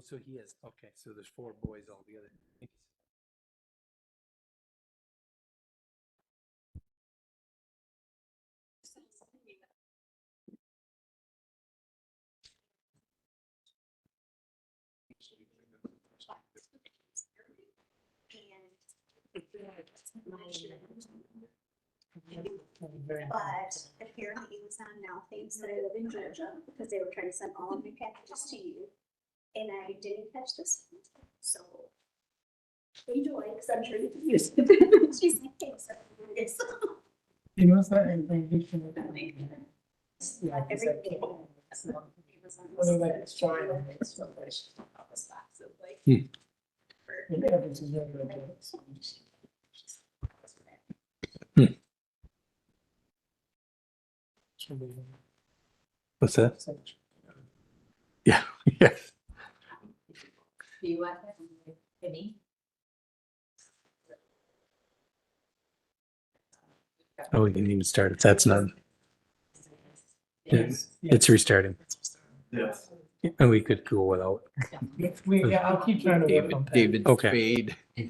So he is, okay, so there's 4 boys altogether. But apparently it was on now things that I live in Georgia because they were trying to send all of my packages to you. And I didn't catch this one, so enjoy, because I'm sure you can use it. She's like, thanks. Yes. You know, that information. Yeah, Every day. Well, like it's trying. Hmm. And evidence is very good. What's that? Yeah, yeah. Do you want any? Oh, we didn't even start it. That's not, Yes. it's restarting. Yes. And we could go without. Yeah, I'll keep trying to work on that. David Okay. Spade. We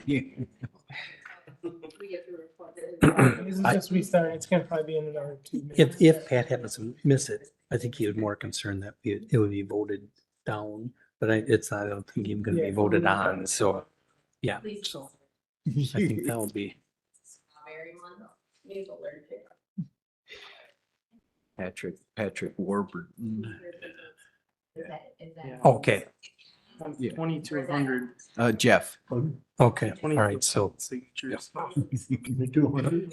get to report it. This is just restarting. It's gonna probably be in another 2 minutes. If Pat happens to miss it, I think he was more concerned that it would be voted down, but it's not, I don't think he's gonna be Yeah. voted on, so, yeah, Please. so I think that will be. Strawberry one, maple or pick. Patrick Warburton. Is that? Okay, Yeah. 2,200. Jeff. okay, all right, so Signatures.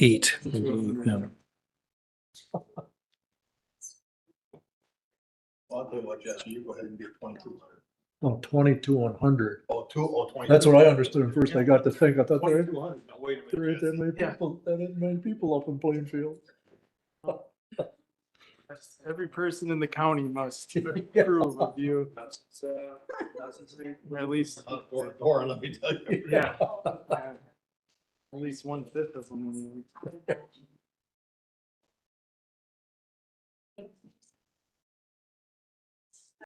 8. Yeah. I'll tell you what, Jesse, you go ahead and get 2,200. Oh, 22,100. Oh, 20. That's what I understood at first. I got to think, I thought there 2,200. Now, wait a there minute. ain't that many Yeah. people, that ain't many people up in Plainfield. Every person in the county must approve of you. So, or at least, Or, let me tell you. yeah. At least 1/5 of them.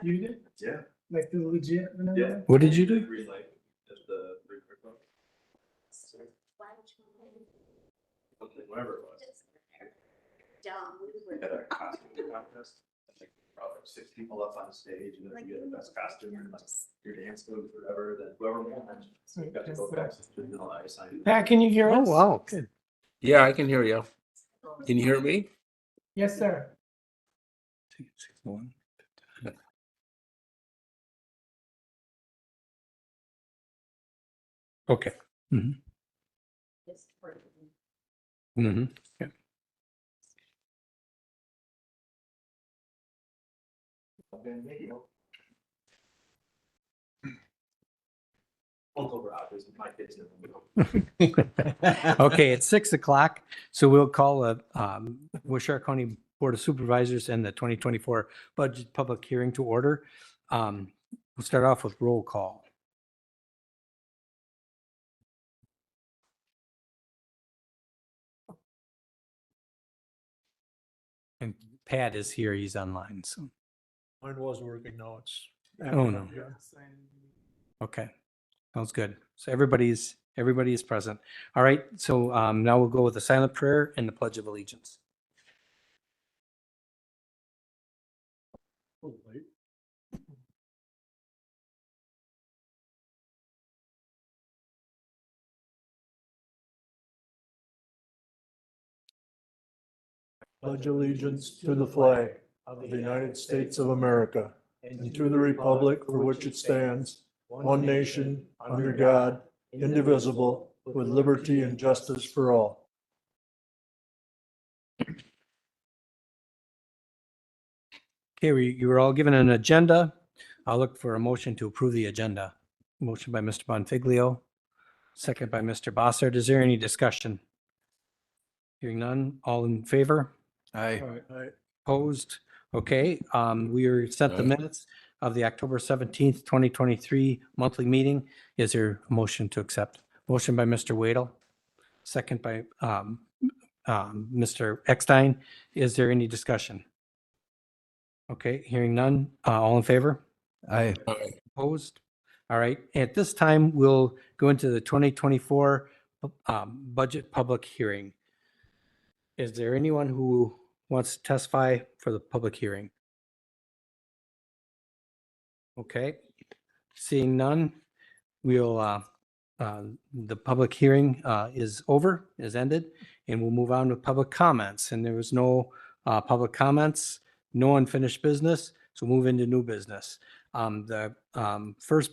You did? Yeah. Like the legit? and Yeah. everything? What did you do? Green light, just the three quick ones. Whatever it was. Dumb. We had a costume contest. I think probably 6 people up on stage, and if you get the best costume, and like your dance moves, whatever, then whoever won, you got to go back to the ice. Pat, can you hear Oh, us? wow, good. Yeah, I can hear you. Can you hear me? Yes, sir. Okay. Mm-hmm. Mm-hmm. Yeah. Okay, it's 6 o'clock, so we'll call the Waushara County Board of Supervisors and the 2024 budget public hearing to order. We'll start off with roll call. And Pat is here, he's online, so, Mine was working, now it's. oh no, okay, sounds good. So everybody is present. All right, so now we'll go with the silent prayer and the Pledge of Allegiance. Pledge allegiance to the flag of the United States of America and to the republic for which it stands, one nation, under God, indivisible, with liberty and justice for all. Okay, you were all given an agenda. I'll look for a motion to approve the agenda. Motion by Mr. Bonfiglio, second by Mr. Bossard. Is there any discussion? Hearing none, all in favor? Aye. Opposed? Okay, we are sent the minutes of the October 17th, 2023 monthly meeting. Is there a motion to accept? Motion by Mr. Wadle, second by Mr. Eckstein. Is there any discussion? Okay, hearing none. All in favor? I, Opposed? All right, at this time, we'll go into the 2024 budget public hearing. Is there anyone who wants to testify for the public hearing? Okay, seeing none, we'll, the public hearing is over, is ended, and we'll move on with public comments. And there was no public comments, no unfinished business, so move into new business. The first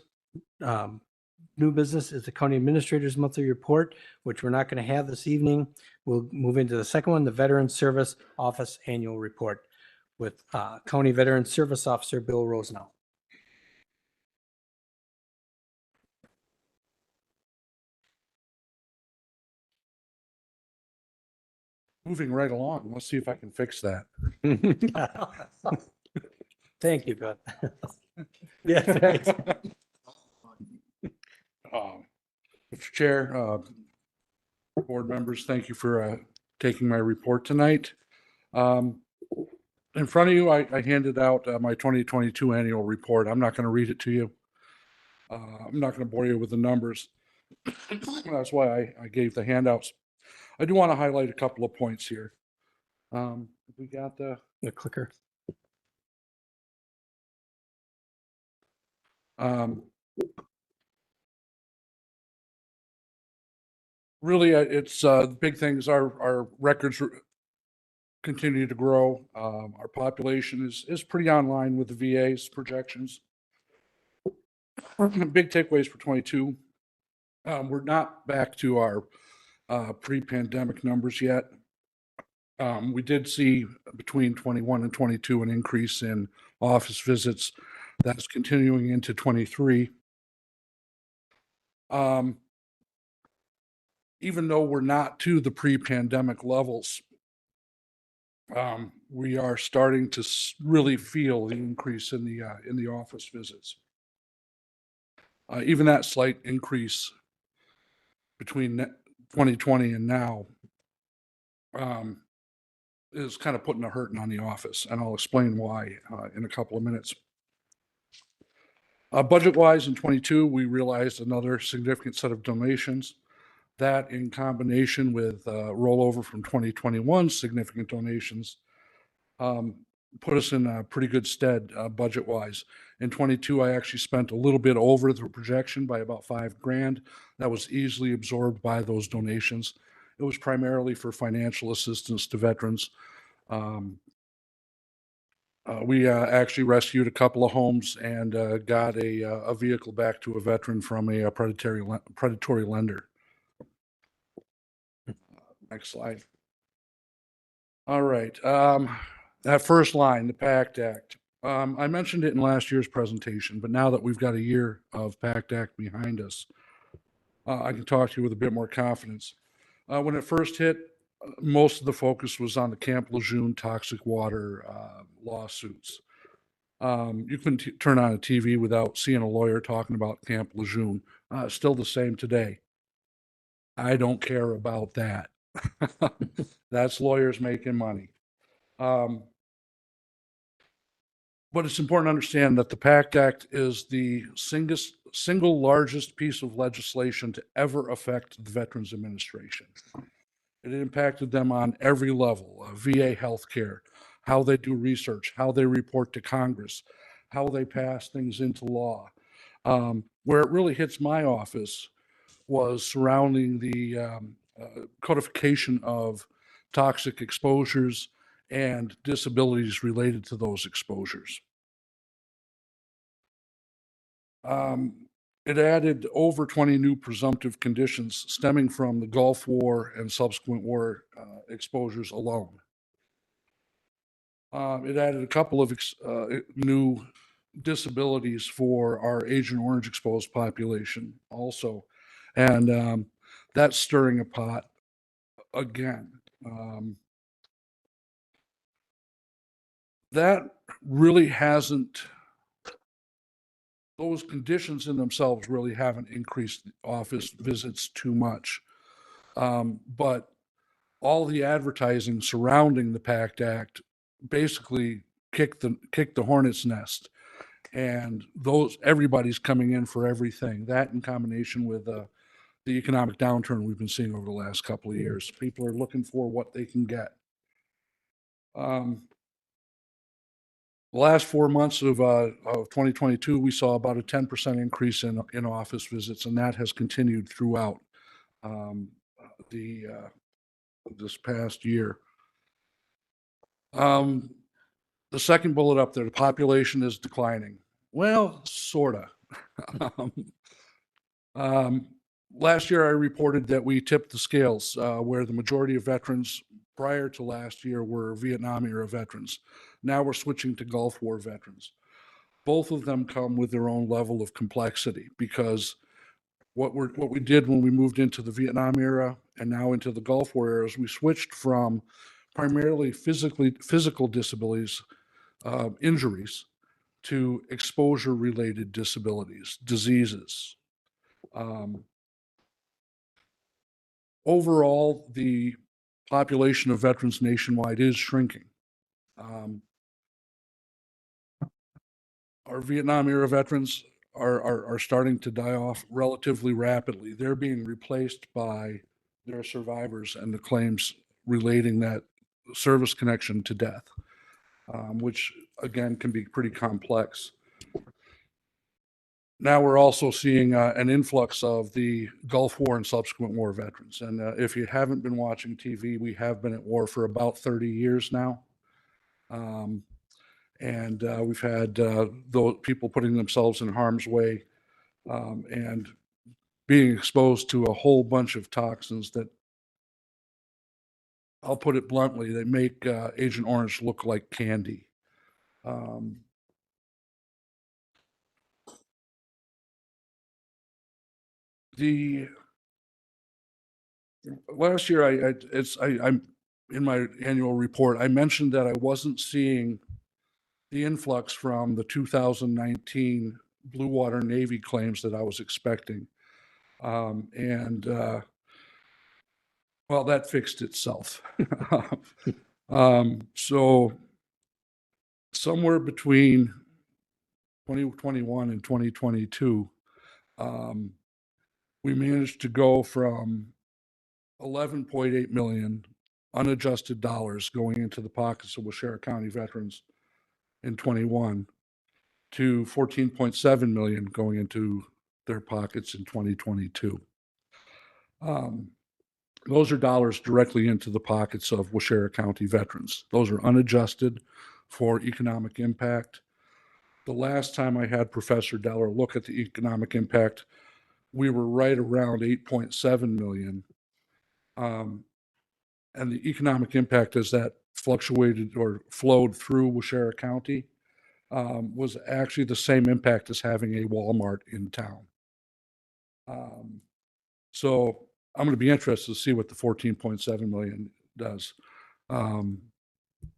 new business is the county administrator's monthly report, which we're not going to have this evening. We'll move into the second one, the Veteran Service Office Annual Report with County Veteran Service Officer Bill Rosenau. Moving right along. Let's see if I can fix that. Thank you, Beth. Yeah, right. Mr. Chair, board members, thank you for taking my report tonight. In front of you, I handed out my 2022 annual report. I'm not going to read it to you. I'm not going to bore you with the numbers. That's why I gave the handouts. I do want to highlight a couple of points here. We got the clicker. Really, it's the big things. Our records continue to grow. Our population is pretty online with the VA's projections. Big takeaways for 22. We're not back to our pre-pandemic numbers yet. We did see between 21 and 22 an increase in office visits. That's continuing into 23. Even though we're not to the pre-pandemic levels, we are starting to really feel the increase in the office visits. Even that slight increase between 2020 and now is kind of putting a hurting on the office, and I'll explain why in a couple of minutes. Budget-wise, in 22, we realized another significant set of donations. That, in combination with rollover from 2021 significant donations, put us in a pretty good stead budget-wise. In 22, I actually spent a little bit over the projection by about $5,000. That was easily absorbed by those donations. It was primarily for financial assistance to veterans. We actually rescued a couple of homes and got a vehicle back to a veteran from a predatory lender. Next slide. All right. That first line, the PACT Act. I mentioned it in last year's presentation, but now that we've got a year of PACT Act behind us, I can talk to you with a bit more confidence. When it first hit, most of the focus was on the Camp Lejeune toxic water lawsuits. You couldn't turn on a TV without seeing a lawyer talking about Camp Lejeune. Still the same today. I don't care about that. That's lawyers making money. But it's important to understand that the PACT Act is the single largest piece of legislation to ever affect the Veterans Administration. It impacted them on every level, VA healthcare, how they do research, how they report to Congress, how they pass things into law. Where it really hits my office was surrounding the codification of toxic exposures and disabilities related to those exposures. It added over 20 new presumptive conditions stemming from the Gulf War and subsequent war exposures alone. It added a couple of new disabilities for our Agent Orange exposed population also. And that's stirring a pot again. That really hasn't, those conditions in themselves really haven't increased office visits too much. But all the advertising surrounding the PACT Act basically kick the hornet's nest. And everybody's coming in for everything. That in combination with the economic downturn we've been seeing over the last couple of years. People are looking for what they can get. The last 4 months of 2022, we saw about a 10% increase in office visits, and that has continued throughout this past year. The second bullet up there, the population is declining. Well, sorta. Last year, I reported that we tipped the scales where the majority of veterans prior to last year were Vietnam era veterans. Now we're switching to Gulf War veterans. Both of them come with their own level of complexity because what we did when we moved into the Vietnam era and now into the Gulf War era is we switched from primarily physical disabilities, injuries, to exposure-related disabilities, diseases. Overall, the population of veterans nationwide is shrinking. Our Vietnam era veterans are starting to die off relatively rapidly. They're being replaced by their survivors and the claims relating that service connection to death, which again can be pretty complex. Now we're also seeing an influx of the Gulf War and subsequent war veterans. And if you haven't been watching TV, we have been at war for about 30 years now. And we've had those people putting themselves in harm's way and being exposed to a whole bunch of toxins that, I'll put it bluntly, they make Agent Orange look like candy. The last year, I'm in my annual report, I mentioned that I wasn't seeing the influx from the 2019 Blue Water Navy claims that I was expecting. Well, that fixed itself. So somewhere between 2021 and 2022, we managed to go from 11.8 million unadjusted dollars going into the pockets of Waushara County veterans in 21 to 14.7 million going into their pockets in 2022. Those are dollars directly into the pockets of Waushara County veterans. Those are unadjusted for economic impact. The last time I had Professor Deller look at the economic impact, we were right around 8.7 million. And the economic impact as that fluctuated or flowed through Waushara County was actually the same impact as having a Walmart in town. So I'm going to be interested to see what the 14.7 million does.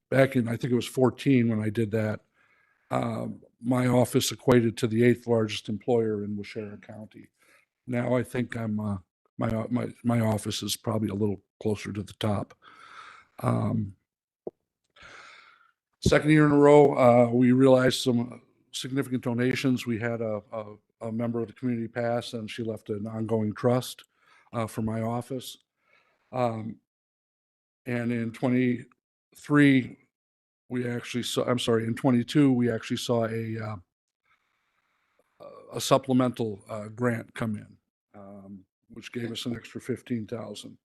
Back in, I think it was 14 when I did that, my office equated to the 8th largest employer in Waushara County. Now I think I'm my office is probably a little closer to the top. Second year in a row, we realized some significant donations. We had a member of the community pass, and she left an ongoing trust for my office. And in 23, we actually saw, I'm sorry, in 22, we actually saw a supplemental grant come in, which gave us an extra 15,000.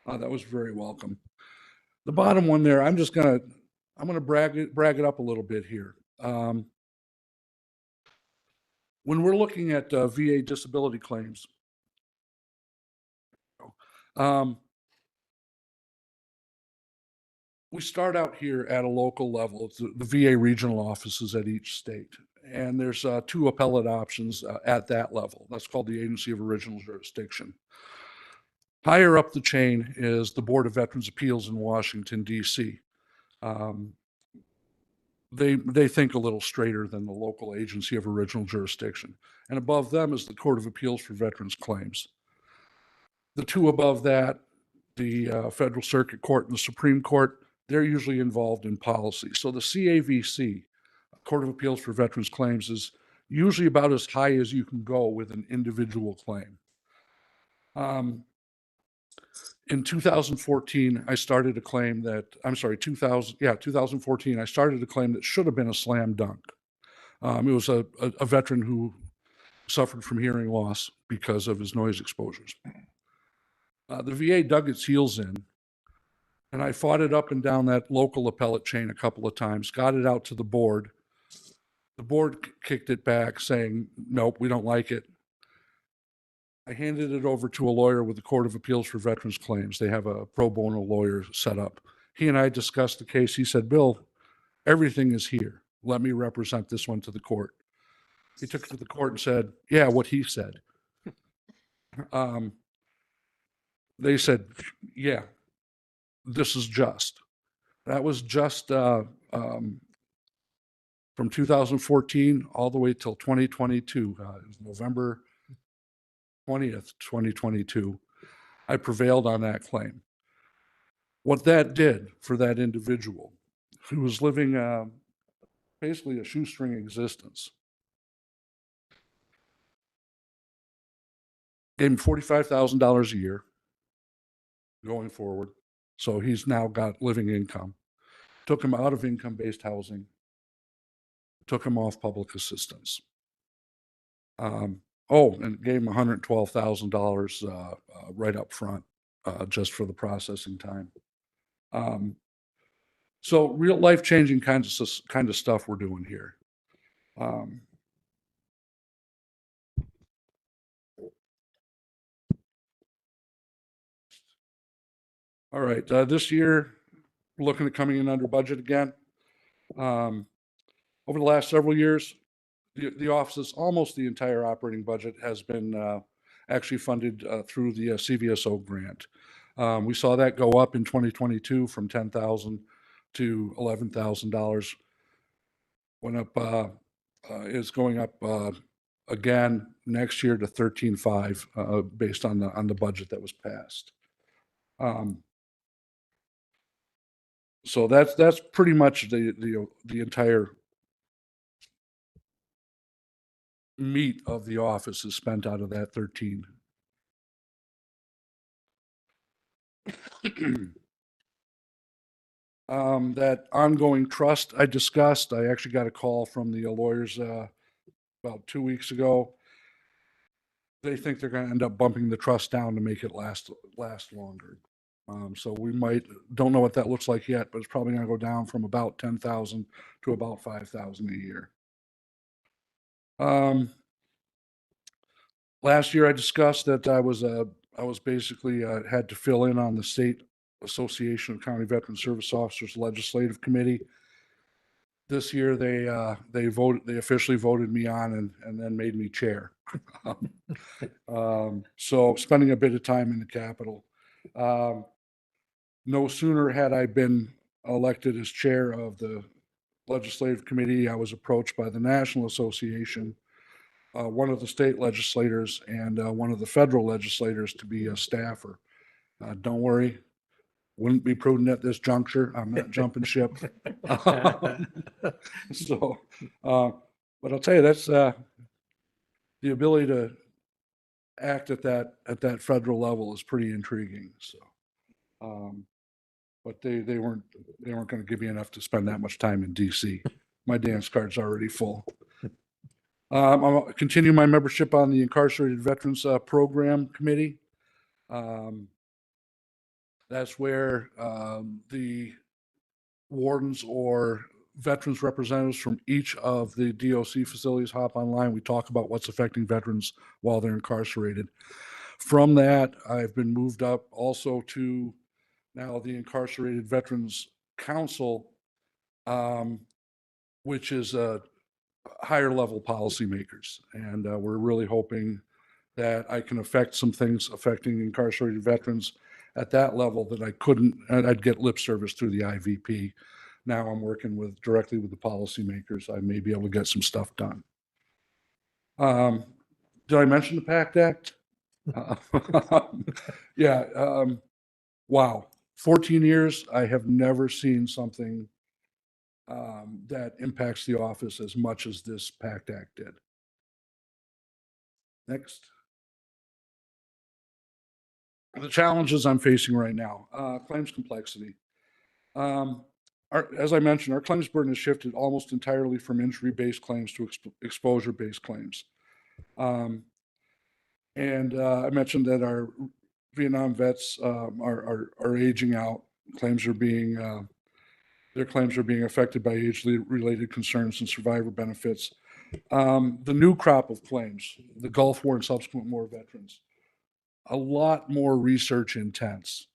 That was very welcome. The bottom one there, I'm gonna brag it up a little bit here. When we're looking at VA disability claims, we start out here at a local level. It's the VA regional offices at each state. And there's 2 appellate options at that level. That's called the Agency of Original Jurisdiction. Higher up the chain is the Board of Veterans Appeals in Washington, D.C. They think a little straighter than the local Agency of Original Jurisdiction. And above them is the Court of Appeals for Veterans Claims. The 2 above that, the Federal Circuit Court and the Supreme Court, they're usually involved in policy. So the CAVC, Court of Appeals for Veterans Claims, is usually about as high as you can go with an individual claim. In 2014, I started a claim that, I'm sorry, 2014, I started a claim that should have been a slam dunk. It was a veteran who suffered from hearing loss because of his noise exposures. The VA dug its heels in, and I fought it up and down that local appellate chain a couple of times, got it out to the board. The board kicked it back saying, nope, we don't like it. I handed it over to a lawyer with the Court of Appeals for Veterans Claims. They have a pro bono lawyer set up. He and I discussed the case. He said, Bill, everything is here. Let me represent this one to the court. He took it to the court and said, yeah, what he said. They said, yeah, this is just. That was just from 2014 all the way till 2022, November 20th, 2022. I prevailed on that claim. What that did for that individual who was living basically a shoestring existence, gave him $45,000 a year going forward. So he's now got living income. Took him out of income-based housing, took him off public assistance. And gave him $112,000 right up front just for the processing time. So real life-changing kind of stuff we're doing here. All right, this year, we're looking at coming in under budget again. Over the last several years, the office's almost the entire operating budget has been actually funded through the CVSO grant. We saw that go up in 2022 from $10,000 to $11,000. Went up, is going up again next year to 13.5 based on the budget that was passed. So that's pretty much the entire meat of the office is spent out of that 13. That ongoing trust I discussed, I actually got a call from the lawyers about 2 weeks ago. They think they're going to end up bumping the trust down to make it last longer. So we don't know what that looks like yet, but it's probably going to go down from about 10,000 to about 5,000 a year. Last year I discussed that I was basically had to fill in on the State Association of County Veteran Service Officers Legislative Committee. This year they officially voted me on and then made me chair. So spending a bit of time in the Capitol. No sooner had I been elected as chair of the legislative committee, I was approached by the National Association, one of the state legislators and one of the federal legislators to be a staffer. Don't worry, wouldn't be prudent at this juncture. I'm not jumping ship. So, but I'll tell you, that's the ability to act at that federal level is pretty intriguing. So, but they weren't going to give me enough to spend that much time in DC. My dance card's already full. I'll continue my membership on the Incarcerated Veterans Program Committee. That's where the wardens or veterans representatives from each of the DOC facilities hop online. We talk about what's affecting veterans while they're incarcerated. From that, I've been moved up also to now the Incarcerated Veterans Council, which is higher level policymakers. And we're really hoping that I can affect some things affecting incarcerated veterans at that level that I couldn't, I'd get lip service through the IVP. Now I'm working directly with the policymakers. I may be able to get some stuff done. Did I mention the PACT Act? Yeah. Wow. 14 years, I have never seen something that impacts the office as much as this PACT Act did. Next. The challenges I'm facing right now, claims complexity. As I mentioned, our claims burden has shifted almost entirely from injury-based claims to exposure-based claims. I mentioned that our Vietnam vets are aging out. Their claims are being affected by age-related concerns and survivor benefits. The new crop of claims, the Gulf War and subsequent war veterans, a lot more research intense.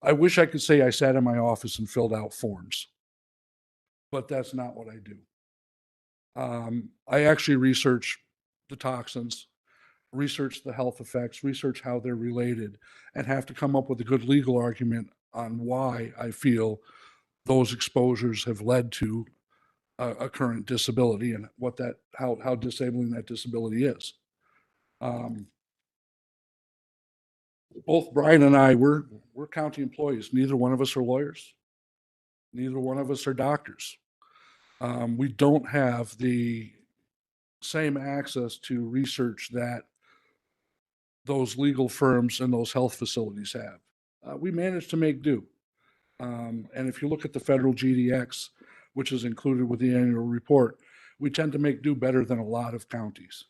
I wish I could say I sat in my office and filled out forms, but that's not what I do. I actually research the toxins, research the health effects, research how they're related, and have to come up with a good legal argument on why I feel those exposures have led to a current disability and how disabling that disability is. Both Brian and I, we're county employees. Neither one of us are lawyers. Neither one of us are doctors. We don't have the same access to research that those legal firms and those health facilities have. We managed to make do. And if you look at the federal GDX, which is included with the annual report, we tend to make do better than a lot of counties.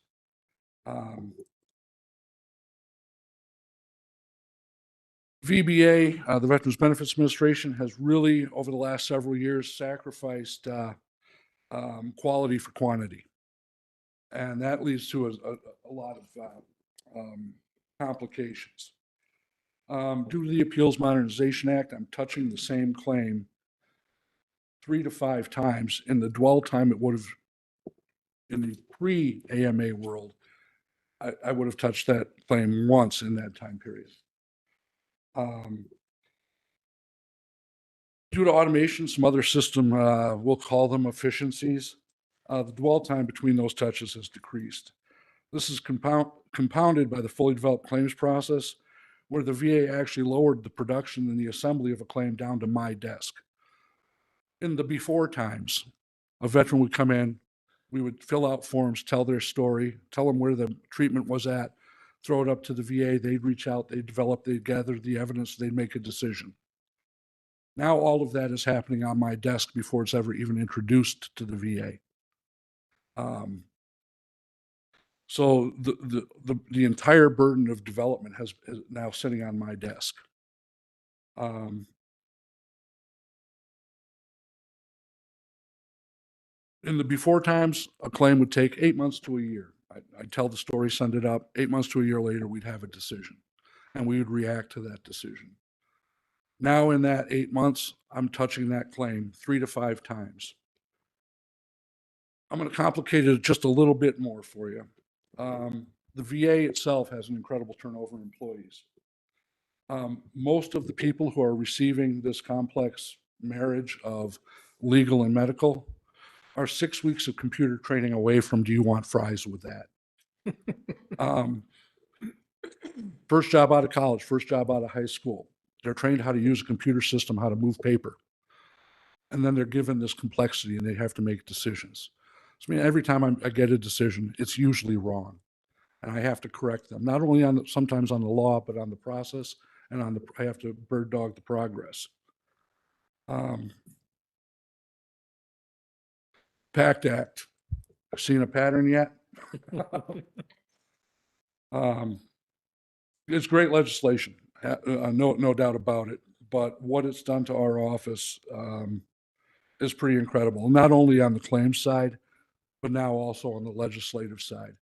VBA, the Veterans Benefits Administration, has really, over the last several years, sacrificed quality for quantity. And that leads to a lot of complications. Due to the Appeals Modernization Act, I'm touching the same claim 3 to 5 times in the dwell time it would have, in the pre-AMA world, I would have touched that claim once in that time period. Due to automation, some other system, we'll call them efficiencies, the dwell time between those touches has decreased. This is compounded by the fully developed claims process, where the VA actually lowered the production and the assembly of a claim down to my desk. In the before times, a veteran would come in, we would fill out forms, tell their story, tell them where the treatment was at, throw it up to the VA, they'd reach out, they'd develop, they'd gather the evidence, they'd make a decision. Now all of that is happening on my desk before it's ever even introduced to the VA. So the entire burden of development is now sitting on my desk. In the before times, a claim would take 8 months to a year. I'd tell the story, send it up. 8 months to a year later, we'd have a decision, and we would react to that decision. Now in that 8 months, I'm touching that claim 3 to 5 times. I'm going to complicate it just a little bit more for you. The VA itself has an incredible turnover of employees. Most of the people who are receiving this complex marriage of legal and medical are 6 weeks of computer training away from, do you want fries with that? First job out of college, first job out of high school. They're trained how to use a computer system, how to move paper. And then they're given this complexity and they have to make decisions. So, I mean, every time I get a decision, it's usually wrong. And I have to correct them, not only sometimes on the law, but on the process, and I have to bird dog the progress. PACT Act. Seen a pattern yet? It's great legislation, no doubt about it. But what it's done to our office is pretty incredible. Not only on the claims side, but now also on the legislative side.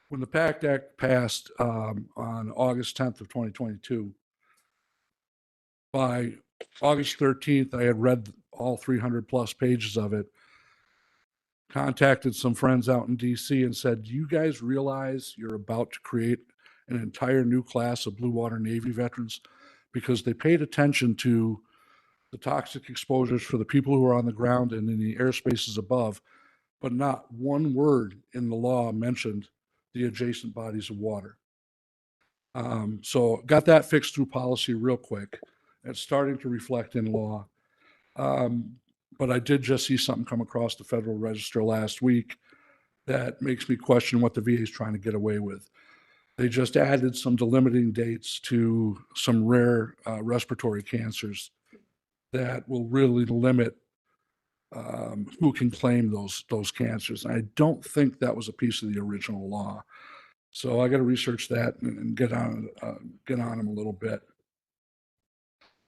When the PACT Act passed on August 10th of 2022, by August 13th, I had read all 300 plus pages of it, contacted some friends out in DC and said, do you guys realize you're about to create an entire new class of Blue Water Navy veterans? Because they paid attention to the toxic exposures for the people who are on the ground and in the airspaces above, but not one word in the law mentioned the adjacent bodies of water. So got that fixed through policy real quick. It's starting to reflect in law. But I did just see something come across the Federal Register last week that makes me question what the VA is trying to get away with. They just added some delimiting dates to some rare respiratory cancers that will really limit who can claim those cancers. I don't think that was a piece of the original law. So I got to research that and get on them a little bit.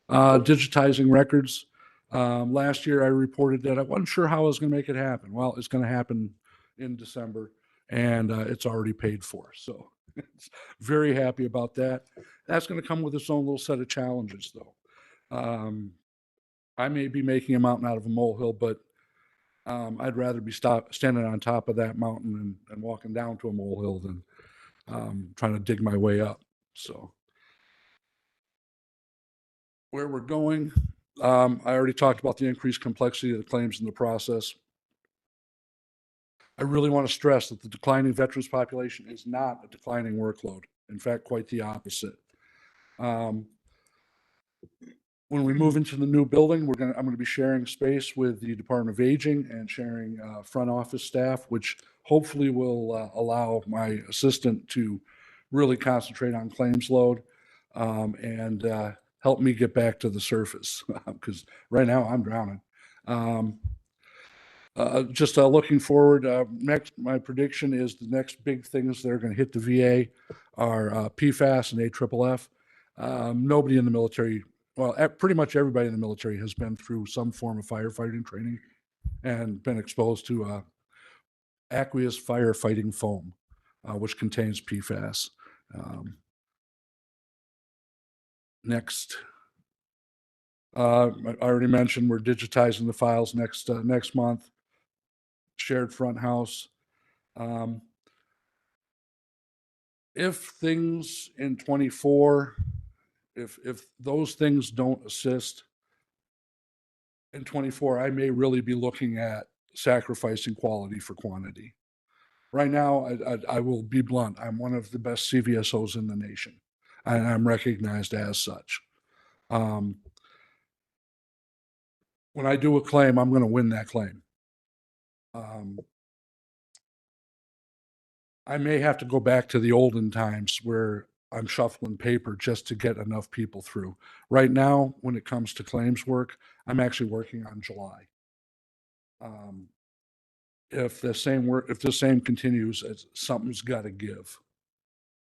Digitizing records. Last year, I reported that I wasn't sure how I was going to make it happen. Well, it's going to happen in December, and it's already paid for. So very happy about that. That's going to come with its own little set of challenges, though. I may be making a mountain out of a molehill, but I'd rather be standing on top of that mountain and walking down to a molehill than trying to dig my way up. So where we're going, I already talked about the increased complexity of the claims in the process. I really want to stress that the declining veterans population is not a declining workload. In fact, quite the opposite. When we move into the new building, I'm going to be sharing space with the Department of Aging and sharing front office staff, which hopefully will allow my assistant to really concentrate on claims load and help me get back to the surface because right now I'm drowning. Just looking forward, my prediction is the next big things that are going to hit the VA are PFAS and AFFF. Nobody in the military, well, pretty much everybody in the military has been through some form of firefighting training and been exposed to aqueous firefighting foam, which contains PFAS. Next. I already mentioned we're digitizing the files next month. Shared front house. If things in 24, if those things don't assist in 24, I may really be looking at sacrificing quality for quantity. Right now, I will be blunt. I'm one of the best CVSOs in the nation, and I'm recognized as such. When I do a claim, I'm going to win that claim. I may have to go back to the olden times where I'm shuffling paper just to get enough people through. Right now, when it comes to claims work, I'm actually working on July. If the same continues, something's got to give.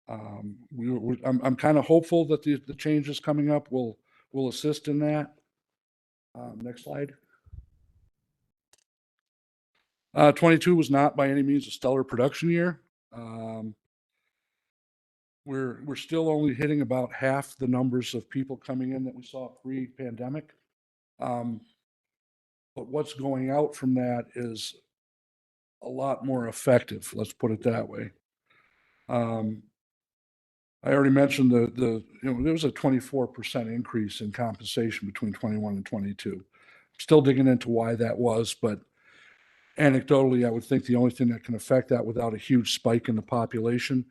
I'm kind of hopeful that the changes coming up will assist in that. Next slide. 22 was not by any means a stellar production year. We're still only hitting about half the numbers of people coming in that we saw pre-pandemic. But what's going out from that is a lot more effective. Let's put it that way. I already mentioned there was a 24% increase in compensation between 21 and 22. Still digging into why that was, but anecdotally, I would think the only thing that can affect that without a huge spike in the population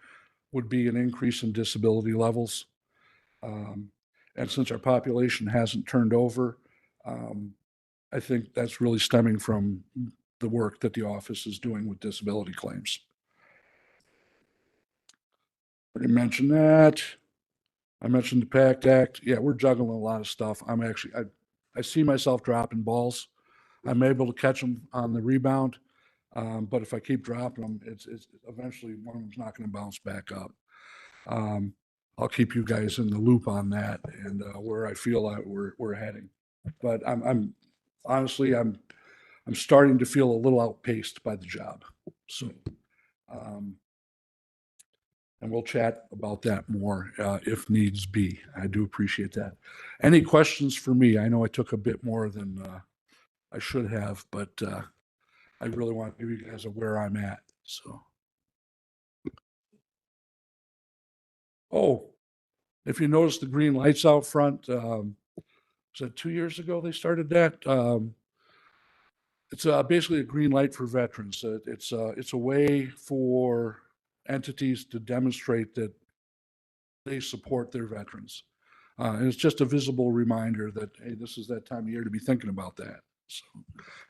would be an increase in disability levels. And since our population hasn't turned over, I think that's really stemming from the work that the office is doing with disability claims. Already mentioned that. I mentioned the PACT Act. Yeah, we're juggling a lot of stuff. I see myself dropping balls. I'm able to catch them on the rebound. But if I keep dropping them, it's eventually one of them's not going to bounce back up. I'll keep you guys in the loop on that and where I feel that we're heading. But I'm honestly, I'm starting to feel a little outpaced by the job. So, and we'll chat about that more if needs be. I do appreciate that. Any questions for me? I know I took a bit more than I should have, but I really want to give you guys where I'm at. So, oh, if you notice the green lights out front, was that 2 years ago they started that? It's basically a green light for veterans. It's a way for entities to demonstrate that they support their veterans. And it's just a visible reminder that, hey, this is that time of year to be thinking about that. So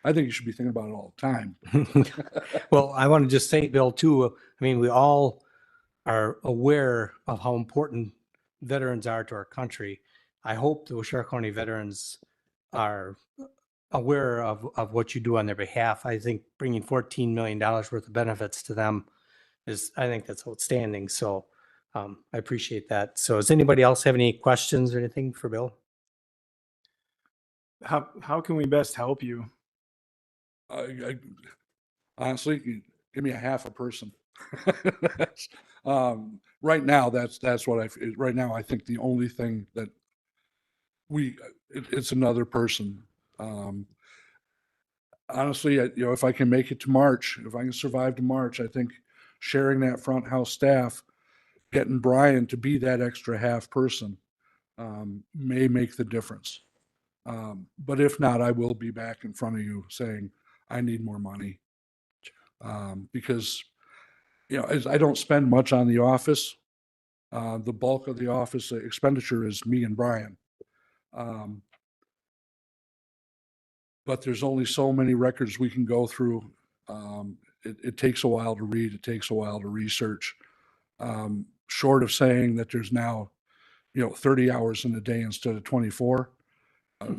I think you should be thinking about it all the time. Well, I want to just say, Bill, too, I mean, we all are aware of how important veterans are to our country. I hope the Waushara County veterans are aware of what you do on their behalf. I think bringing $14 million worth of benefits to them I think that's outstanding. So I appreciate that. So does anybody else have any questions or anything for Bill? How can we best help you? I honestly, you give me a half a person. Right now, that's what right now, I think the only thing that it's another person. Honestly, if I can make it to March, if I can survive to March, I think sharing that front house staff, getting Brian to be that extra half person, may make the difference. But if not, I will be back in front of you saying, I need more money. Because, as I don't spend much on the office. The bulk of the office expenditure is me and Brian. But there's only so many records we can go through. It takes a while to read. It takes a while to research. Short of saying that there's now, 30 hours in a day instead of 24,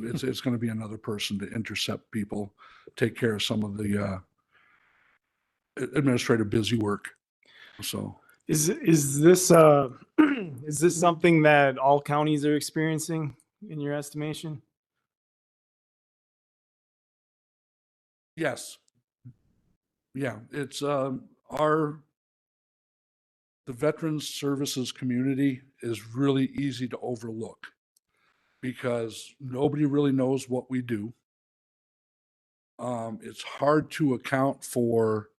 it's going to be another person to intercept people, take care of some of the administrative busy work. So Is this is this something that all counties are experiencing in your estimation? yes, yeah, it's the veterans services community is really easy to overlook because nobody really knows what we do. It's hard to account for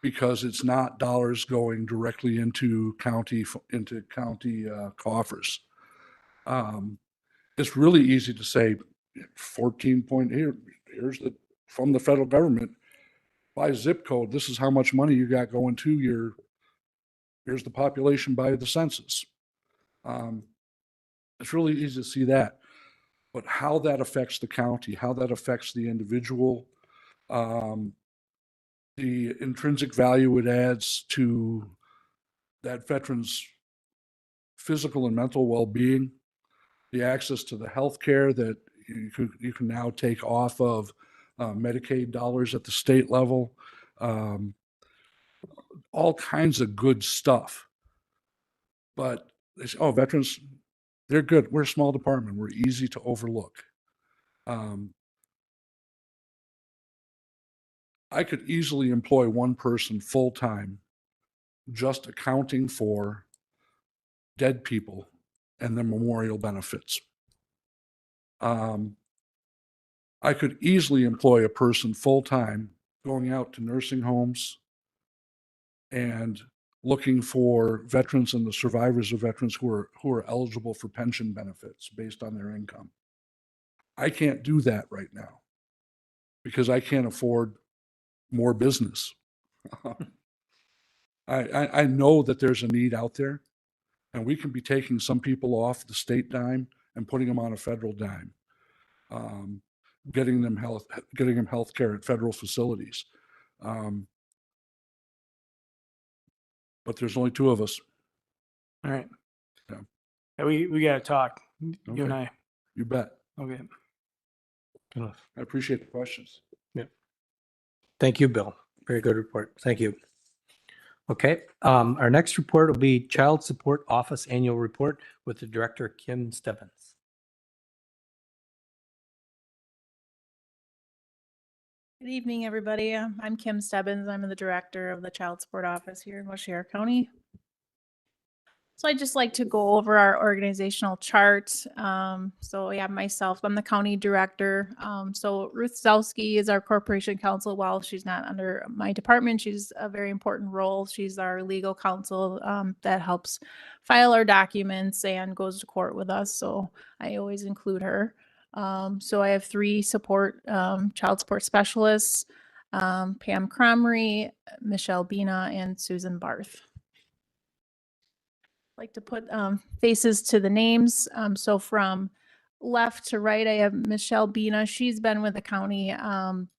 because it's not dollars going directly into county coffers. It's really easy to say 14 point here's from the federal government by zip code. This is how much money you got going to here's the population by the census. It's really easy to see that, but how that affects the county, how that affects the individual, the intrinsic value it adds to that veteran's physical and mental well-being, the access to the health care that you can now take off of Medicaid dollars at the state level, all kinds of good stuff. But they say, oh, veterans, they're good. We're a small department. We're easy to overlook. I could easily employ one person full-time just accounting for dead people and their memorial benefits. I could easily employ a person full-time going out to nursing homes and looking for veterans and the survivors of veterans who are eligible for pension benefits based on their income. I can't do that right now because I can't afford more business. I know that there's a need out there, and we can be taking some people off the state dime and putting them on a federal dime, getting them health care at federal facilities. But there's only two of us. All right. Yeah. Yeah, we got to talk, you Okay. and I. You bet. Okay. Good enough. I appreciate the questions. Thank you, Bill. Very good report. Thank you. Okay, our next report will be Child Support Office Annual Report with the Director, Kim Stebbins. Good evening, everybody. I'm Kim Stebbins. I'm the Director of the Child Support Office here in Waushara County. So I'd just like to go over our organizational chart. So yeah, myself, I'm the County Director. So Ruth Zowski is our Corporation Counsel. While she's not under my department, she's a very important role. She's our legal counsel that helps file our documents and goes to court with us. So I always include her. So I have three child support specialists, Pam Cromry, Michelle Bina, and Susan Barth. like to put faces to the names. So from left to right, I have Michelle Bina. She's been with the county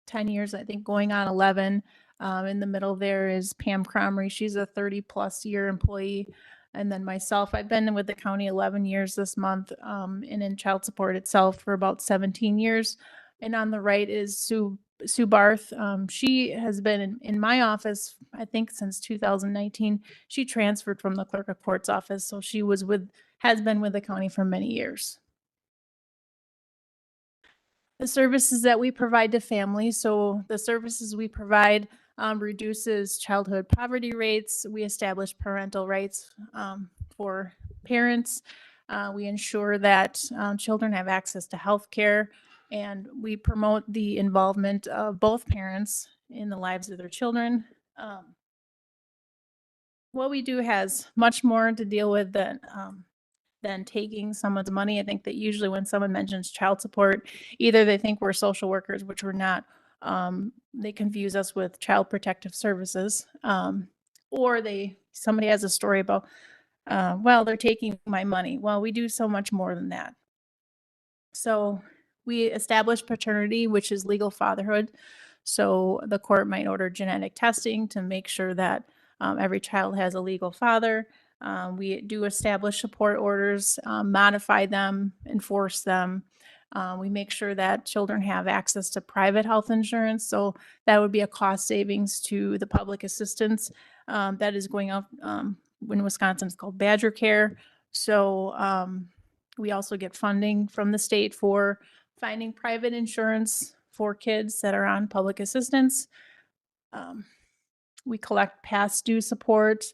10 years, I think, going on 11. In the middle there is Pam Cromry. She's a 30+ year employee. And then myself, I've been with the county 11 years this month, and in child support itself for about 17 years. And on the right is Sue Barth. She has been in my office, I think, since 2019. She transferred from the clerk of court's office, so she has been with the county for many years. The services that we provide to families. So the services we provide reduces childhood poverty rates. We establish parental rights for parents. We ensure that children have access to health care, and we promote the involvement of both parents in the lives of their children. What we do has much more to deal with than taking someone's money. I think that usually when someone mentions child support, either they think we're social workers, which we're not. They confuse us with child protective services, or somebody has a story about, well, they're taking my money. Well, we do so much more than that. So we establish paternity, which is legal fatherhood. So the court might order genetic testing to make sure that every child has a legal father. We do establish support orders, modify them, enforce them. We make sure that children have access to private health insurance. So that would be a cost savings to the public assistance that is going up in Wisconsin. It's called Badger Care. So we also get funding from the state for finding private insurance for kids that are on public assistance. We collect past due support.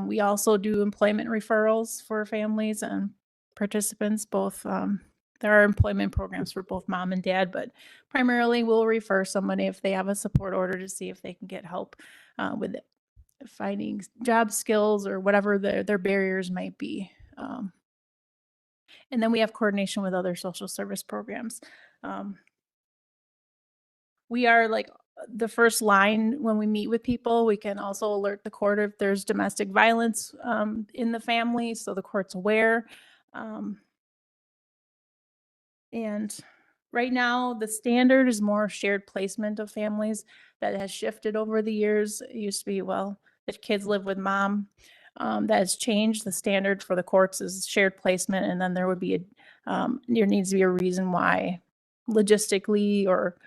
We also do employment referrals for families and participants, both. There are employment programs for both mom and dad, but primarily we'll refer somebody if they have a support order to see if they can get help with finding job skills or whatever their barriers might be. And then we have coordination with other social service programs. We are like the first line when we meet with people. We can also alert the court if there's domestic violence in the family, so the court's aware. And right now, the standard is more shared placement of families. That has shifted over the years. It used to be, well, if kids live with mom, that has changed. The standard for the courts is shared placement, and then there needs to be a reason why, logistically or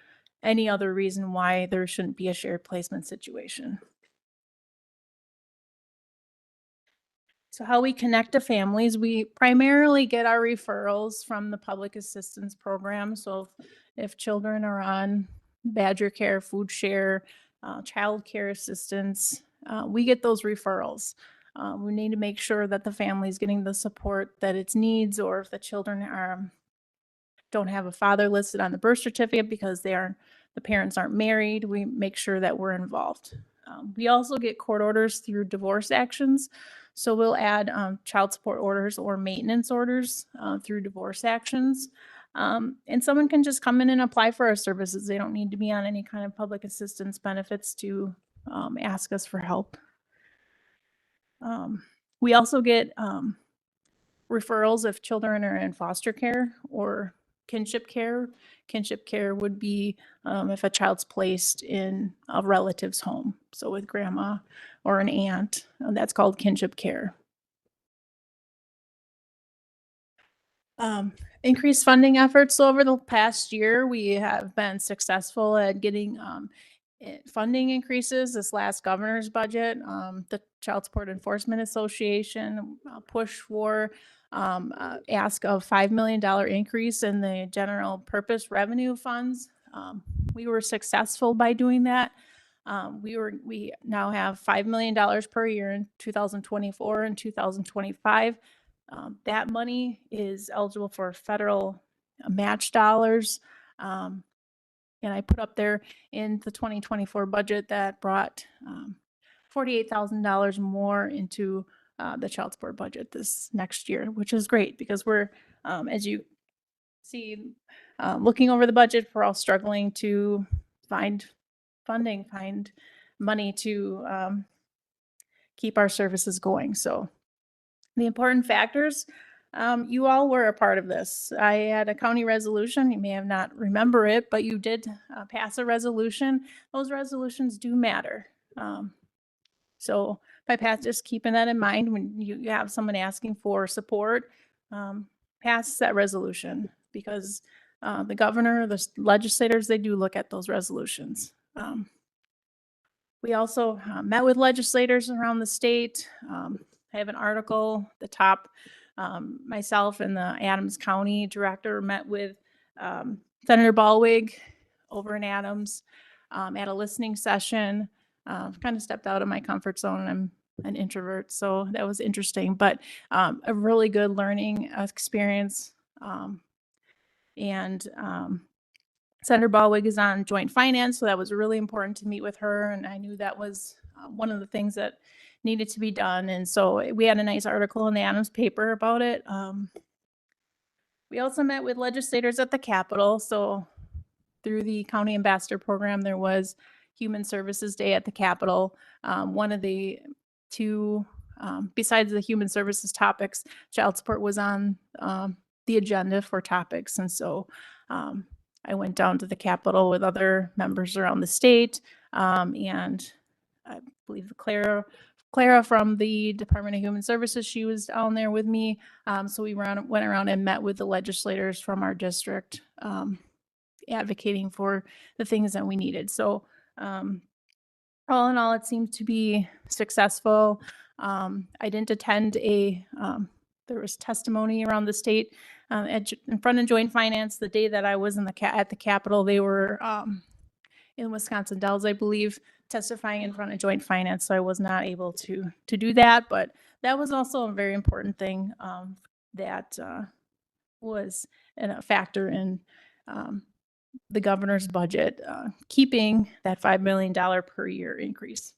any other reason why there shouldn't be a shared placement situation. So how we connect to families, we primarily get our referrals from the public assistance program. So if children are on Badger Care, Food Share, child care assistance, we get those referrals. We need to make sure that the family is getting the support that it needs, or if the children don't have a father listed on the birth certificate because the parents aren't married, we make sure that we're involved. We also get court orders through divorce actions. So we'll add child support orders or maintenance orders through divorce actions. And someone can just come in and apply for our services. They don't need to be on any kind of public assistance benefits to ask us for help. We also get referrals if children are in foster care or kinship care. Kinship care would be if a child's placed in a relative's home. So with grandma or an aunt, that's called kinship care. Increased funding efforts. So over the past year, we have been successful at getting funding increases. This last governor's budget, the Child Support Enforcement Association pushed for ask of $5 million increase in the general purpose revenue funds. We were successful by doing that. We now have $5 million per year in 2024 and 2025. That money is eligible for federal match dollars. And I put up there in the 2024 budget that brought $48,000 more into the child support budget this next year, which is great because we're, as you see, looking over the budget, we're all struggling to find funding, find money to keep our services going. So The important factors, you all were a part of this. I had a county resolution. You may have not remember it, but you did pass a resolution. Those resolutions do matter. So by just keeping that in mind when you have someone asking for support, pass that resolution because the governor, the legislators, they do look at those resolutions. We also met with legislators around the state. I have an article, the top, myself and the Adams County director met with Senator Ballwig over in Adams at a listening session. Kind of stepped out of my comfort zone. I'm an introvert, so that was interesting, but a really good learning experience. And Senator Ballwig is on joint finance, so that was really important to meet with her, and I knew that was one of the things that needed to be done. And so we had a nice article in the Adams paper about it. We also met with legislators at the Capitol. So through the County Ambassador Program, there was Human Services Day at the Capitol. One of the two, besides the human services topics, child support was on the agenda for topics. And so I went down to the Capitol with other members around the state, and I believe Clara from the Department of Human Services, she was down there with me. So we went around and met with the legislators from our district, advocating for the things that we needed. So all in all, it seemed to be successful. I didn't attend there was testimony around the state in front of Joint Finance the day that I was at the Capitol. They were in Wisconsin Dells, I believe, testifying in front of Joint Finance, so I was not able to do that. But that was also a very important thing that was a factor in the governor's budget, keeping that $5 million per year increase.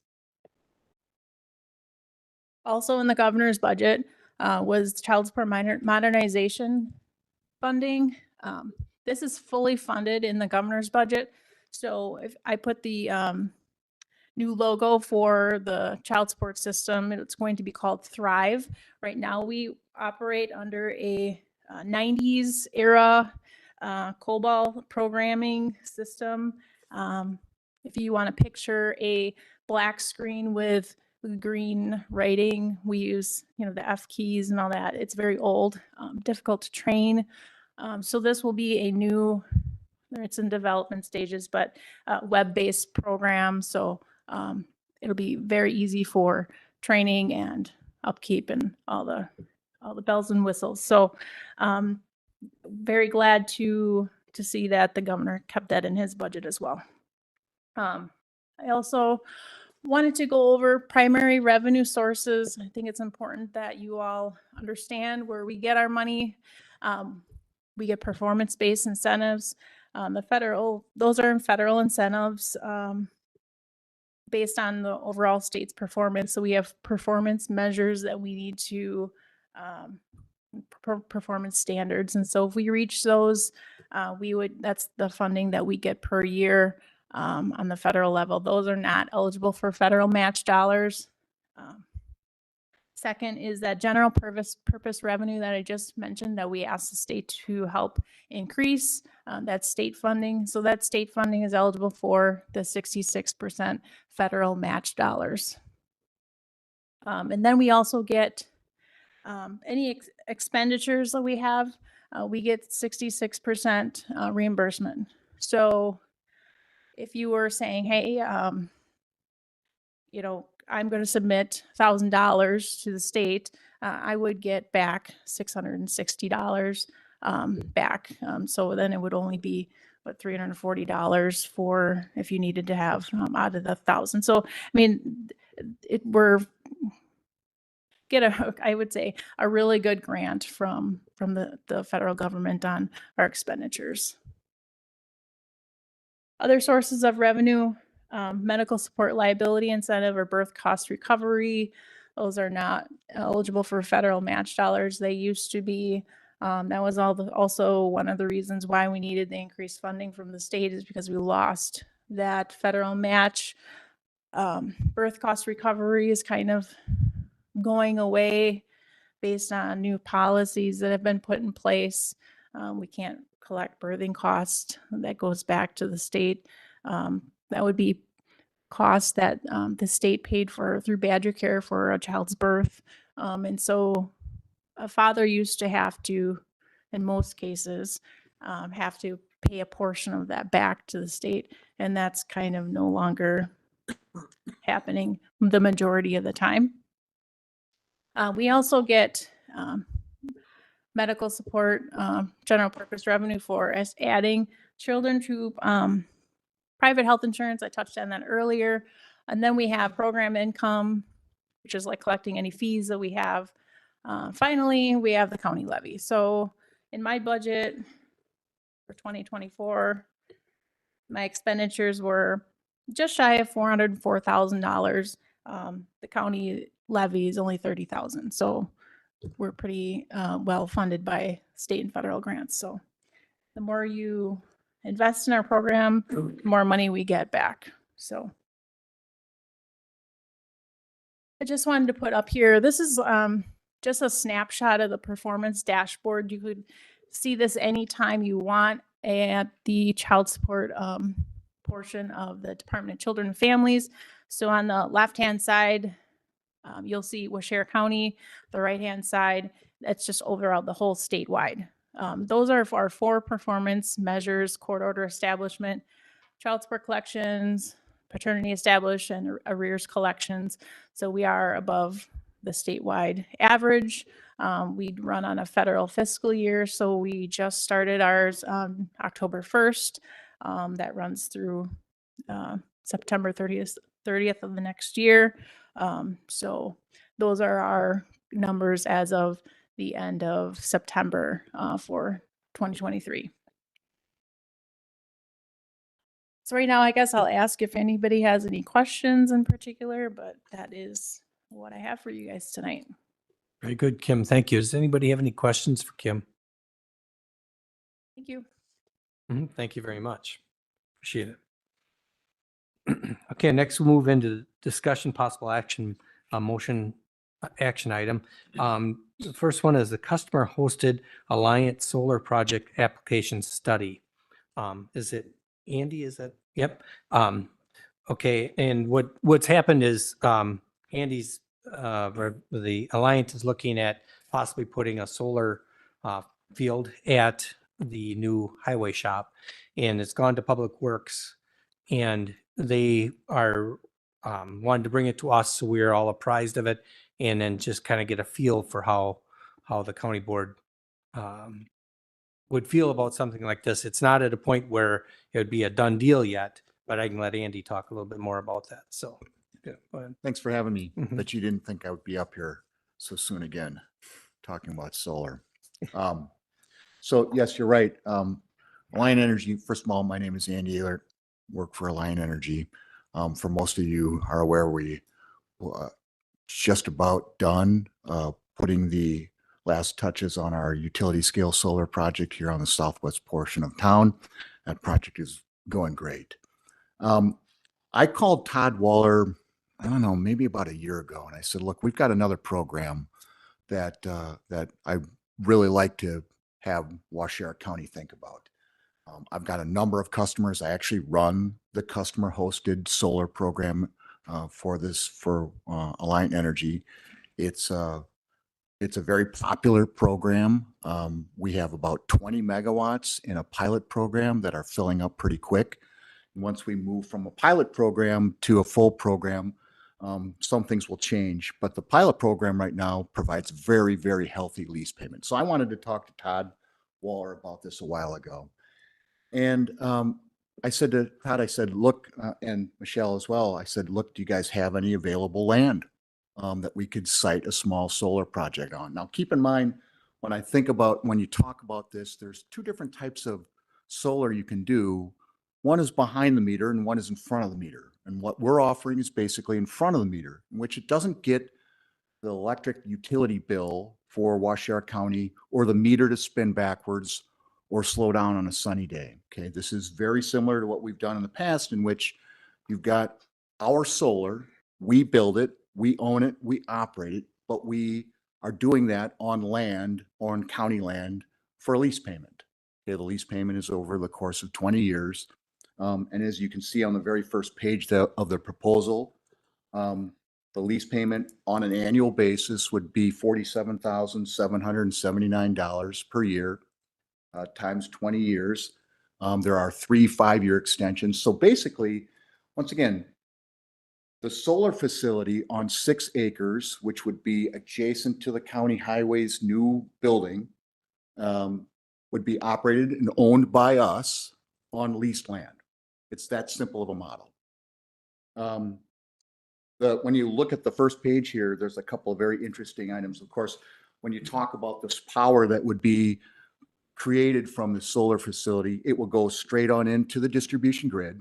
Also in the governor's budget was child support modernization funding. This is fully funded in the governor's budget. So if I put the new logo for the child support system, it's going to be called Thrive. Right now we operate under a 90s era COBOL programming system. If you want to picture a black screen with green writing, we use, the F keys and all that. It's very old, difficult to train. So this will be a new, it's in development stages, but web-based program. So it'll be very easy for training and upkeep and all the bells and whistles. So very glad to see that the governor kept that in his budget as well. I also wanted to go over primary revenue sources. I think it's important that you all understand where we get our money. We get performance-based incentives. Those are federal incentives based on the overall state's performance. So we have performance measures that we need to performance standards. And so if we reach those, that's the funding that we get per year on the federal level. Those are not eligible for federal match dollars. Second is that general purpose revenue that I just mentioned that we asked the state to help increase. That's state funding. So that state funding is eligible for the 66% federal match dollars. And then we also get any expenditures that we have, we get 66% reimbursement. So if you were saying, hey, I'm going to submit $1,000 to the state, I would get back $660 back. So then it would only be $340 for if you needed to have out of the 1,000. So I mean, I would say a really good grant from the federal government on our expenditures. Other sources of revenue, medical support liability incentive or birth cost recovery. Those are not eligible for federal match dollars. They used to be. That was also one of the reasons why we needed the increased funding from the state, is because we lost that federal match. Birth cost recovery is kind of going away. based on new policies that have been put in place. We can't collect birthing costs. That goes back to the state. That would be costs that the state paid for through Badger Care for a child's birth. And so a father used to have to, in most cases, have to pay a portion of that back to the state. And that's kind of no longer happening the majority of the time. We also get medical support, general purpose revenue for us adding children to private health insurance. I touched on that earlier. And then we have program income, which is like collecting any fees that we have. Finally, we have the county levy. So in my budget for 2024, my expenditures were just shy of $404,000. The county levy is only $30,000. So we're pretty well funded by state and federal grants. So the more you invest in our program, the more money we get back. So I just wanted to put up here, this is just a snapshot of the performance dashboard. You could see this anytime you want at the child support portion of the Department of Children and Families. So on the left-hand side, you'll see Washare County. The right-hand side, that's just overall the whole statewide. Those are our 4 performance measures: court order establishment, child support collections, paternity established, and arrears collections. So we are above the statewide average. We run on a federal fiscal year, so we just started ours October 1st. That runs through September 30th of the next year. So those are our numbers as of the end of September for 2023. So right now, I guess I'll ask if anybody has any questions in particular, but that is what I have for you guys tonight. Very good, Kim. Thank you. Does anybody have any questions for Kim? Thank you. Thank you very much. Appreciate it. Okay, next we'll move into discussion possible action, motion action item. The first one is the customer hosted Alliant Solar Project application study. Is it Andy? Is that? Yep. Okay. And what's happened is Andy's the Alliant is looking at possibly putting a solar field at the new highway shop, and it's gone to Public Works, and they are wanted to bring it to us, so we are all apprised of it, and then just kind of get a feel for how the county board would feel about something like this. It's not at a point where it would be a done deal yet, but I can let Andy talk a little bit more about that. So, yeah, go ahead. Thanks for having me. Mhm. But you didn't think I would be up here so soon again, talking about solar. So yes, you're right. Alliant Energy, first of all, my name is Andy Ehlert, work for Alliant Energy. For most of you are aware, we just about done putting the last touches on our utility scale solar project here on the southwest portion of town. That project is going great. I called Todd Waller, I don't know, maybe about a year ago, and I said, look, we've got another program that I really like to have Washare County think about. I've got a number of customers. I actually run the customer hosted solar program for Alliant Energy. It's a very popular program. We have about 20 megawatts in a pilot program that are filling up pretty quick. Once we move from a pilot program to a full program, some things will change, but the pilot program right now provides very, very healthy lease payments. So I wanted to talk to Todd Waller about this a while ago. And I said to Todd, I said, look, and Michelle as well, I said, look, do you guys have any available land that we could site a small solar project on? Now, keep in mind, when you talk about this, there's 2 different types of solar you can do. One is behind the meter and one is in front of the meter. And what we're offering is basically in front of the meter, in which it doesn't get the electric utility bill for Washare County or the meter to spin backwards or slow down on a sunny day. Okay, this is very similar to what we've done in the past, in which you've got our solar, we build it, we own it, we operate it, but we are doing that on land, on county land for a lease payment. Okay, the lease payment is over the course of 20 years. And as you can see on the very first page of the proposal, the lease payment on an annual basis would be $47,779 per year, times 20 years. There are 3 5-year extensions. So basically, once again, the solar facility on 6 acres, which would be adjacent to the county highway's new building, would be operated and owned by us on leased land. It's that simple of a model. When you look at the first page here, there's a couple of very interesting items. Of course, when you talk about this power that would be created from the solar facility, it will go straight on into the distribution grid.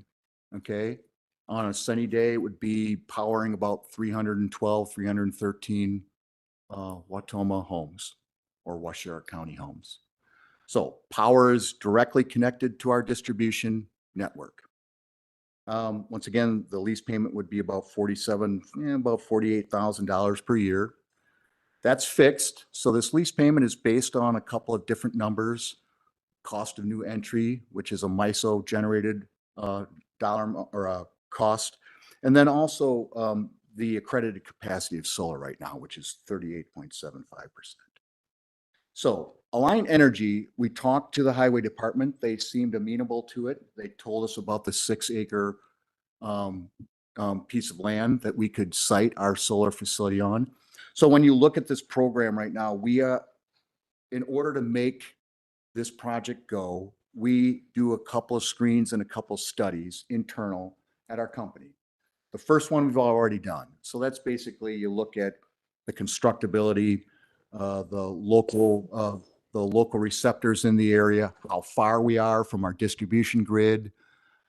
Okay. On a sunny day, it would be powering about 312, 313 Watoma homes or Washera County homes. So power is directly connected to our distribution network. Once again, the lease payment would be about about $48,000 per year. That's fixed. So this lease payment is based on a couple of different numbers. Cost of new entry, which is a MISO generated dollar or cost. And then also the accredited capacity of solar right now, which is 38.75%. So Alliant Energy, we talked to the highway department. They seemed amenable to it. They told us about the 6-acre piece of land that we could site our solar facility on. So when you look at this program right now, in order to make this project go, we do a couple of screens and a couple of studies internal at our company. The first one we've already done. So that's basically you look at the constructability, the local receptors in the area, how far we are from our distribution grid,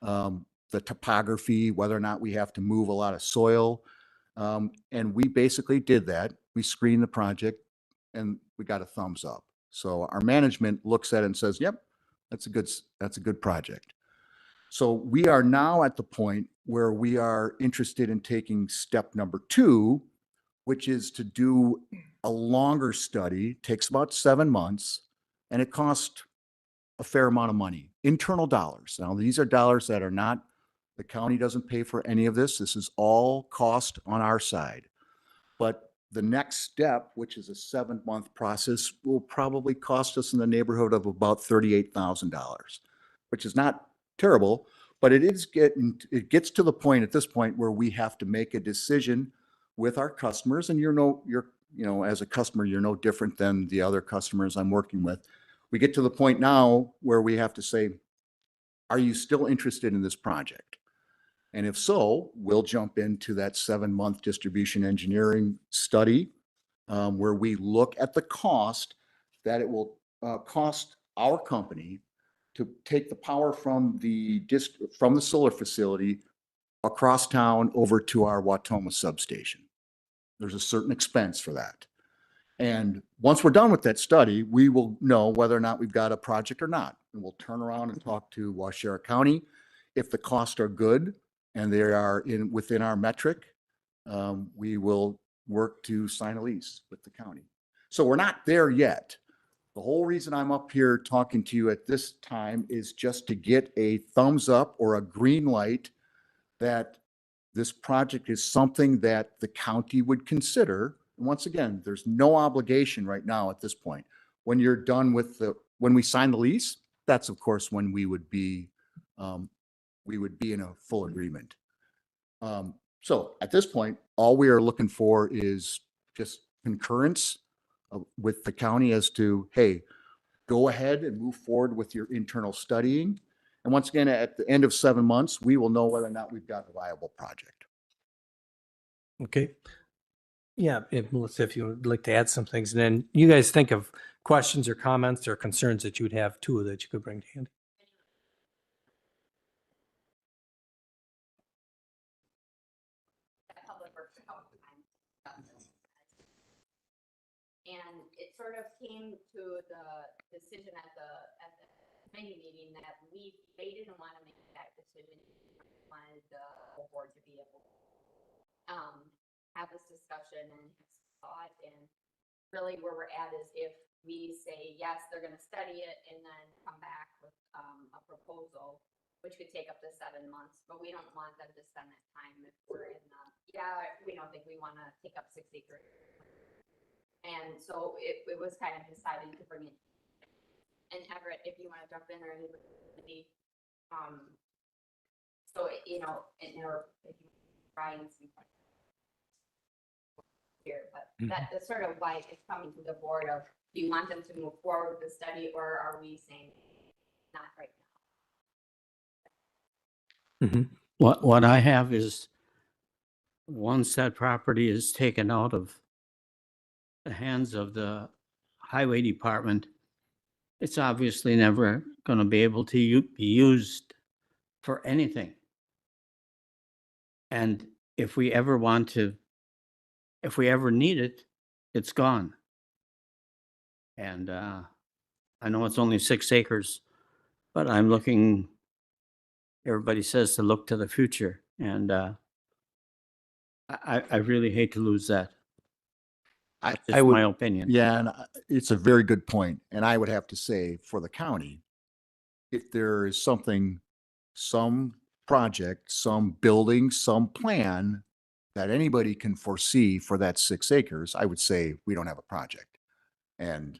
the topography, whether or not we have to move a lot of soil. And we basically did that. We screened the project and we got a thumbs up. So our management looks at it and says, yep, that's a good project. So we are now at the point where we are interested in taking step number 2, which is to do a longer study. It takes about 7 months and it costs a fair amount of money, internal dollars. Now, these are dollars that are not, the county doesn't pay for any of this. This is all cost on our side. But the next step, which is a 7-month process, will probably cost us in the neighborhood of about $38,000, which is not terrible, but it gets to the point at this point where we have to make a decision with our customers. And as a customer, you're no different than the other customers I'm working with. We get to the point now where we have to say, are you still interested in this project? And if so, we'll jump into that 7-month distribution engineering study where we look at the cost that it will cost our company to take the power from the solar facility across town over to our Watoma substation. There's a certain expense for that. And once we're done with that study, we will know whether or not we've got a project or not. And we'll turn around and talk to Washera County. If the costs are good and they are within our metric, we will work to sign a lease with the county. So we're not there yet. The whole reason I'm up here talking to you at this time is just to get a thumbs up or a green light that this project is something that the county would consider. And once again, there's no obligation right now at this point. When you're done with when we sign the lease, that's of course when we would be in a full agreement. So at this point, all we are looking for is just concurrence with the county as to, hey, go ahead and move forward with your internal studying. And once again, at the end of 7 months, we will know whether or not we've got a viable project. Okay. Yeah, Melissa, if you would like to add some things, and then you guys think of questions or comments or concerns that you would have too that you could bring to Andy. Public Works a couple times. And it sort of came to the decision at the committee meeting that they didn't want to make that decision. They wanted the whole board to be able to have this discussion and thought. And really where we're at is if we say, yes, they're gonna study it and then come back with, a proposal, which could take up to 7 months, but we don't want them to spend that time if we're in the, we don't think we wanna take up 6 acres. And so it was kind of decided to bring it. And Everett, if you wanna jump in or anybody, so, or if you, Brian's here, but that's sort of why it's coming to the board of, do you want them to move forward with the study, or are we saying not right now? What I have is, once that property is taken out of the hands of the highway department, it's obviously never going to be able to be used for anything. And if we ever need it, it's gone. And I know it's only 6 acres, but I'm looking, everybody says to look to the future. And I really hate to lose that. That's I just would, my opinion. yeah, and it's a very good point. And I would have to say for the county, if there is something, some project, some building, some plan that anybody can foresee for that 6 acres, I would say we don't have a project. And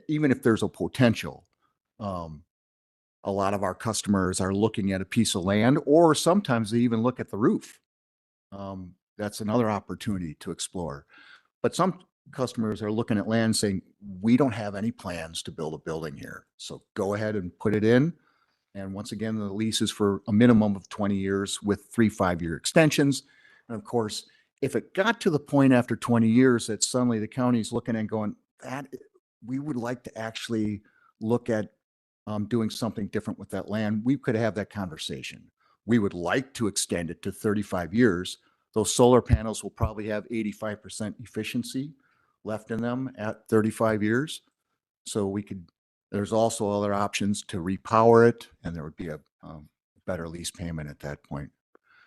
even if there's a potential, a lot of our customers are looking at a piece of land, or sometimes they even look at the roof. That's another opportunity to explore. But some customers are looking at land saying, we don't have any plans to build a building here. So go ahead and put it in. And once again, the lease is for a minimum of 20 years with 3 5-year extensions. And of course, if it got to the point after 20 years that suddenly the county's looking and going, that we would like to actually look at doing something different with that land, we could have that conversation. We would like to extend it to 35 years. Those solar panels will probably have 85% efficiency left in them at 35 years. So we could, there's also other options to repower it, and there would be a better lease payment at that point.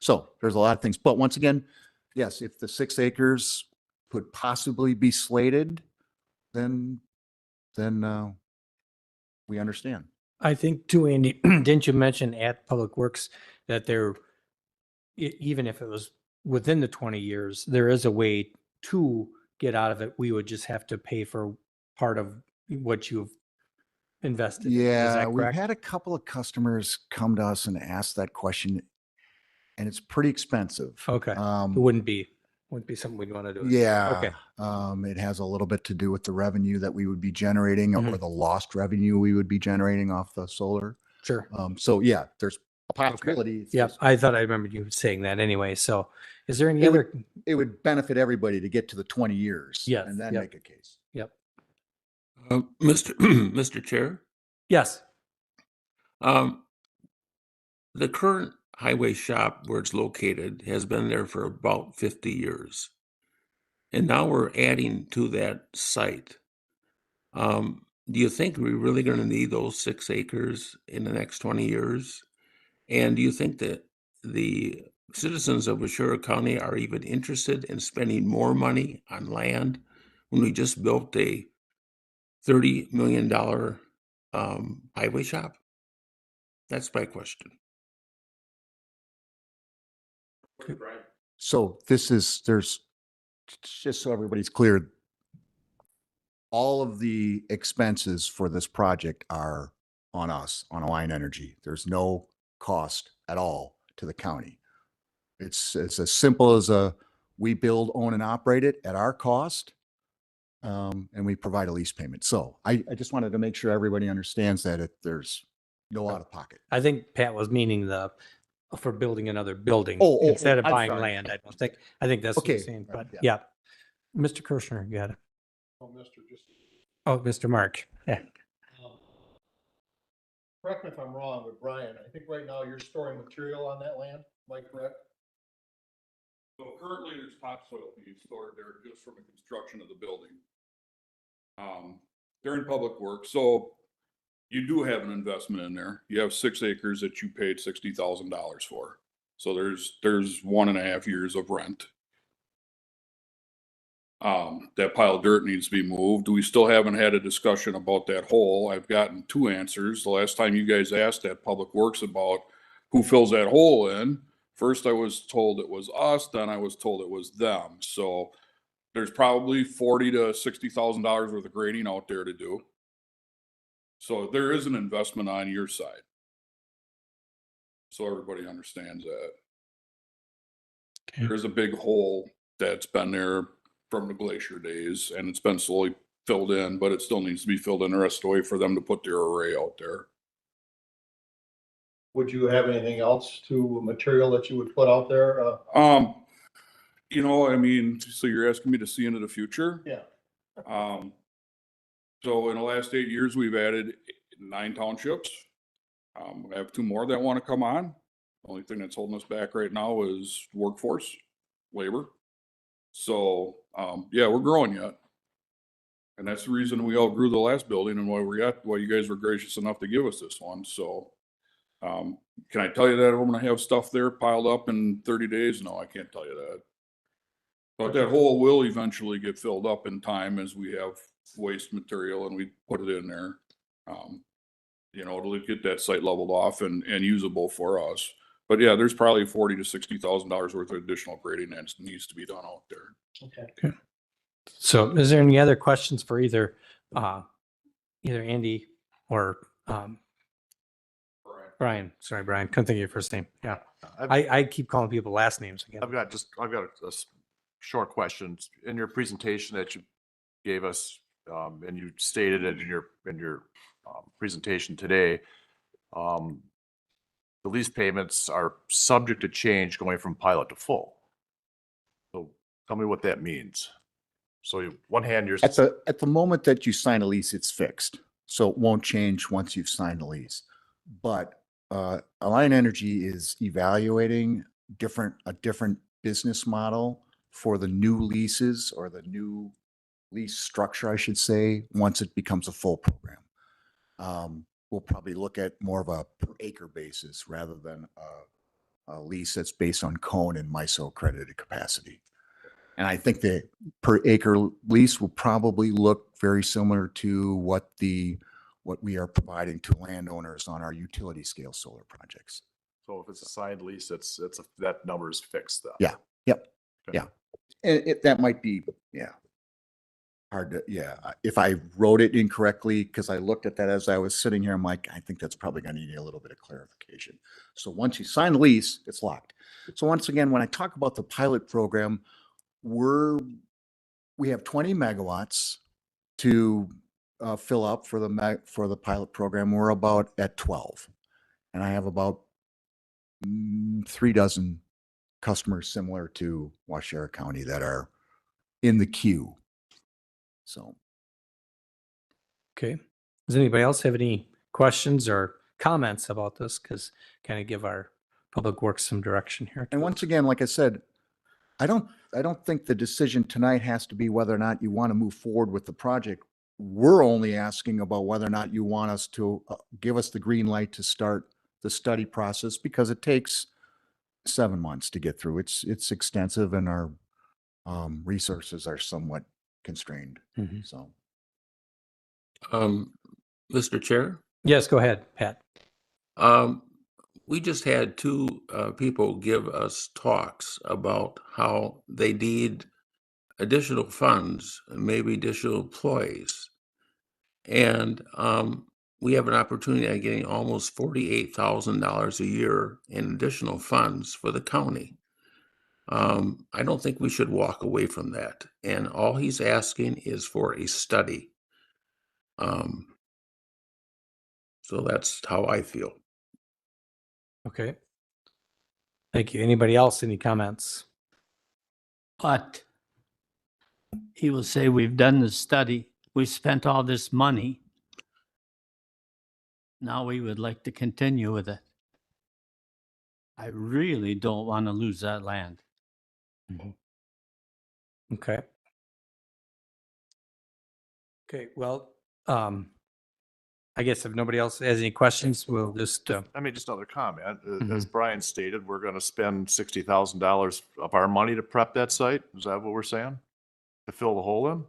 So there's a lot of things. But once again, yes, if the 6 acres could possibly be slated, then we understand. I think too, Andy, didn't you mention at Public Works that there, even if it was within the 20 years, there is a way to get out of it. We would just have to pay for part of what you've invested. Is Yeah, that we've correct? had a couple of customers come to us and ask that question, and it's pretty expensive. Okay. It wouldn't be something we'd want to do. Yeah. Okay. It has a little bit to do with the revenue that we would be generating or Mhm. the lost revenue we would be generating off the solar. Sure. So yeah, there's a possibility. It's Yeah, just- I thought I remembered you saying that anyway. So is there any It other? It would benefit everybody to get to the 20 years. Yes, And then yep. make a case. Yep. Mr. Chair, Yes. the current highway shop where it's located has been there for about 50 years. And now we're adding to that site. Do you think we're really going to need those 6 acres in the next 20 years? And do you think that the citizens of Washura County are even interested in spending more money on land when we just built a $30 million highway shop? That's my question. So there's, just so everybody's clear, all of the expenses for this project are on us, on Alliant Energy. There's no cost at all to the county. It's as simple as we build, own, and operate it at our cost, and we provide a lease payment. So I just wanted to make sure everybody understands that there's no out of pocket. I think Pat was meaning for building another building Oh, instead of I'm buying sorry. land. I think that's what Okay, he's saying, but yeah. yeah. Mr. Kirschner, you got it. Oh, Mr. Mark. Yeah. Correct me if I'm wrong, but Brian, I think right now you're storing material on that land, am I correct? So currently there's topsoil being stored there just from the construction of the building. During public work, so you do have an investment in there. You have 6 acres that you paid $60,000 for. So there's 1.5 years of rent. That pile of dirt needs to be moved. We still haven't had a discussion about that hole. I've gotten two answers. The last time you guys asked at Public Works about who fills that hole in, first I was told it was us, then I was told it was them. So there's probably $40,000 to $60,000 worth of grading out there to do. So there is an investment on your side. So everybody understands that. Okay. There's a big hole that's been there from the glacier days, and it's been slowly filled in, but it still needs to be filled in the rest of the way for them to put their array out there. Would you have anything else to material that you would put out there? You know, I mean, so you're asking me to see into the future? Yeah. So in the last 8 years, we've added 9 townships. I have 2 more that want to come on. The only thing that's holding us back right now is workforce, labor. So, yeah, we're growing yet. And that's the reason we outgrew the last building and why you guys were gracious enough to give us this one. So, can I tell you that I'm gonna have stuff there piled up in 30 days? No, I can't tell you that. But that hole will eventually get filled up in time as we have waste material and we put it in there. You know, it'll get that site leveled off and usable for us. But yeah, there's probably $40,000 to $60,000 worth of additional grading that needs to be done out there. Okay. So is there any other questions for either Andy or Brian? Sorry, Brian, couldn't think of your first name. Yeah. I keep calling people last names again. I've got a short question. In your presentation that you gave us, and you stated it in your presentation today, the lease payments are subject to change going from pilot to full. So tell me what that means. So one hand, you're At the moment that you sign a lease, it's fixed. So it won't change once you've signed a lease. But Alliant Energy is evaluating a different business model for the new leases, or the new lease structure, I should say, once it becomes a full program. We'll probably look at more of a per acre basis rather than a lease that's based on cone and MISO accredited capacity. And I think the per acre lease will probably look very similar to what we are providing to landowners on our utility scale solar projects. So if it's a signed lease, that number is fixed then. Yeah. Yep. Okay. Yeah. And that might be, hard to, if I wrote it incorrectly, because I looked at that as I was sitting here, I'm like, I think that's probably going to need a little bit of clarification. So once you sign the lease, it's locked. So once again, when I talk about the pilot program, we have 20 megawatts to fill up for the pilot program. We're about at 12, and I have about 3 dozen customers similar to Washera County that are in the queue. So, Okay. Does anybody else have any questions or comments about this? Because kind of give our Public Works some direction here. and once again, like I said, I don't think the decision tonight has to be whether or not you want to move forward with the project. We're only asking about whether or not you want us to give us the green light to start the study process, because it takes 7 months to get through. It's extensive, and our resources are somewhat constrained. Mhm. So, Mr. Chair, Yes, go ahead, Pat. we just had 2 people give us talks about how they need additional funds, maybe additional employees. And we have an opportunity of getting almost $48,000 a year in additional funds for the county. I don't think we should walk away from that. And all he's asking is for a study. So that's how I feel. Okay. Thank you. Anybody else? Any comments? But he will say, we've done the study, we spent all this money. Now we would like to continue with it. I really don't want to lose that land. Okay. Okay, well, I guess if nobody else has any questions, we'll just, I mean, just another comment. As Mhm. Brian stated, we're going to spend $60,000 of our money to prep that site. Is that what we're saying? To fill the hole in?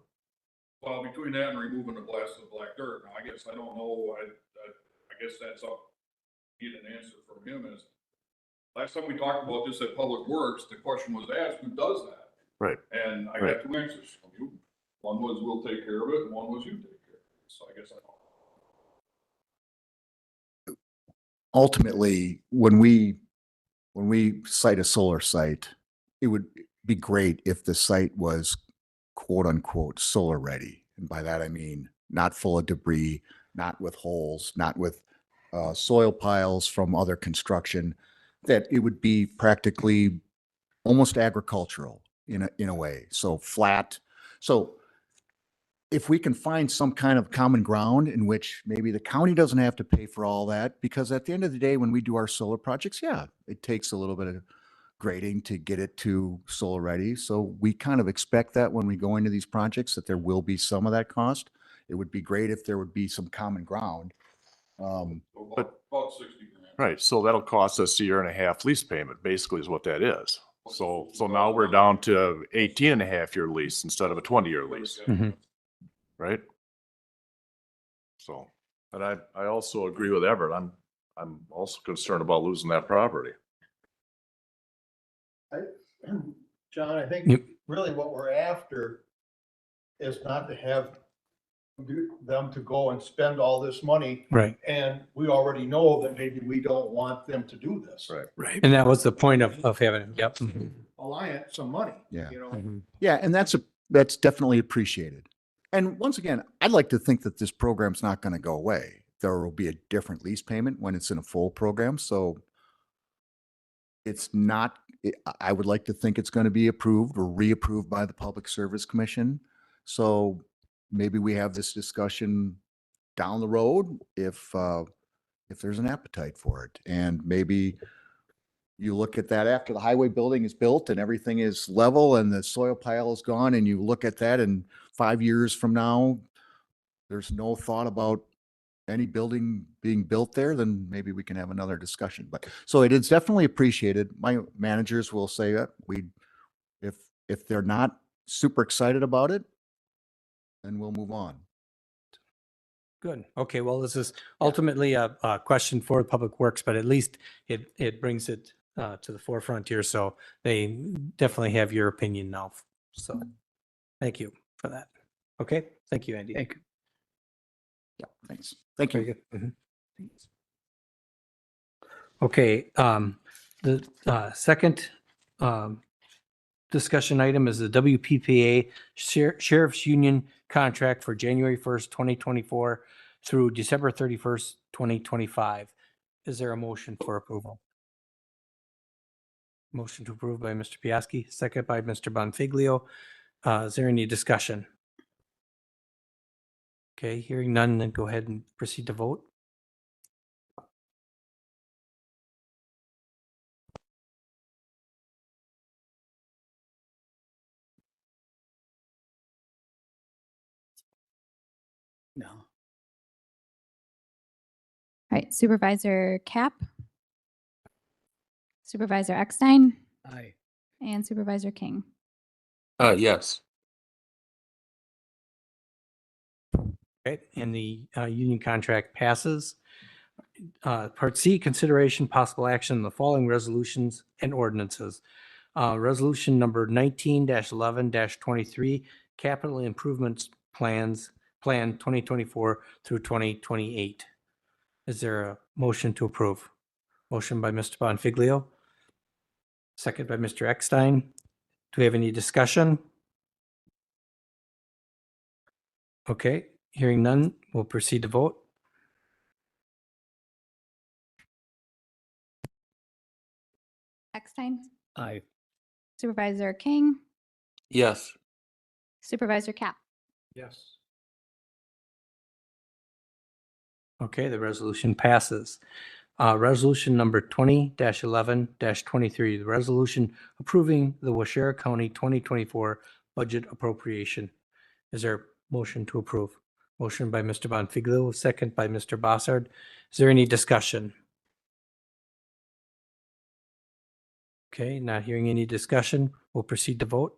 Well, between that and removing the blast of the black dirt, now I guess I don't know, I guess that's up, get an answer from him is, last time we talked about this at Public Works, the question was asked, who does that? Right. And I Right. got two answers from you. One was we'll take care of it, and one was you take care of it. So I guess I don't. Ultimately, when we cite a solar site, it would be great if the site was quote unquote solar ready. And by that, I mean not full of debris, not with holes, not with soil piles from other construction, that it would be practically almost agricultural in a way. So flat. So if we can find some kind of common ground in which maybe the county doesn't have to pay for all that, because at the end of the day, when we do our solar projects, yeah, it takes a little bit of grading to get it to solar ready. So we kind of expect that when we go into these projects, that there will be some of that cost. It would be great if there would be some common ground. About 60 grand. Right, so that'll cost us 1.5 year lease payment, basically is what that is. So now we're down to 18.5 year lease instead of a 20-year lease, Mhm. right? So, and I also agree with Everett. I'm also concerned about losing that property. John, I Yep. think really what we're after is not to have them to go and spend all this money. Right. And we already know that maybe we don't want them to do this. Right. Right. And that was the point of having it. Yep. Mhm. Alliant some money. Yeah. You know, Mhm. Yeah, and that's definitely appreciated. And once again, I'd like to think that this program's not going to go away. There will be a different lease payment when it's in a full program. So it's not, I would like to think it's going to be approved or reapproved by the Public Service Commission. So maybe we have this discussion down the road if there's an appetite for it. And maybe you look at that after the highway building is built and everything is level and the soil pile is gone, and you look at that and 5 years from now, there's no thought about any building being built there, then maybe we can have another discussion. But so it is definitely appreciated. My managers will say that if they're not super excited about it, then we'll move on. Good. Okay. Well, this is ultimately a question for Public Works, but at least it brings it to the forefront here. So they definitely have your opinion now. So thank you for that. Okay. Thank you, Andy. Thank you. Yeah, thanks. Thank Very you. good. Mhm. Okay. The second discussion item is the WPPA Sheriff's Union contract for January 1st, 2024 through December 31st, 2025. Is there a motion for approval? Motion to approve by Mr. Piaski, second by Mr. Bonfiglio. Is there any discussion? Okay, hearing none, then go ahead and proceed to vote. No. All right, Supervisor Cap, Supervisor Eckstein, Aye. and Supervisor King. Yes. Okay, and the union contract passes. Part C, consideration possible action on the following resolutions and ordinances. Resolution number 19-11-23, capital improvements plan 2024 through 2028. Is there a motion to approve? Motion by Mr. Bonfiglio, second by Mr. Eckstein. Do we have any discussion? Okay, hearing none, we'll proceed to vote. Eckstein, Aye. Supervisor King, Yes. Supervisor Cap. Yes. Okay, the resolution passes. Resolution number 20-11-23, the resolution approving the Washera County 2024 budget appropriation. Is there a motion to approve? Motion by Mr. Bonfiglio, second by Mr. Bossard. Is there any discussion? Okay, not hearing any discussion. We'll proceed to vote.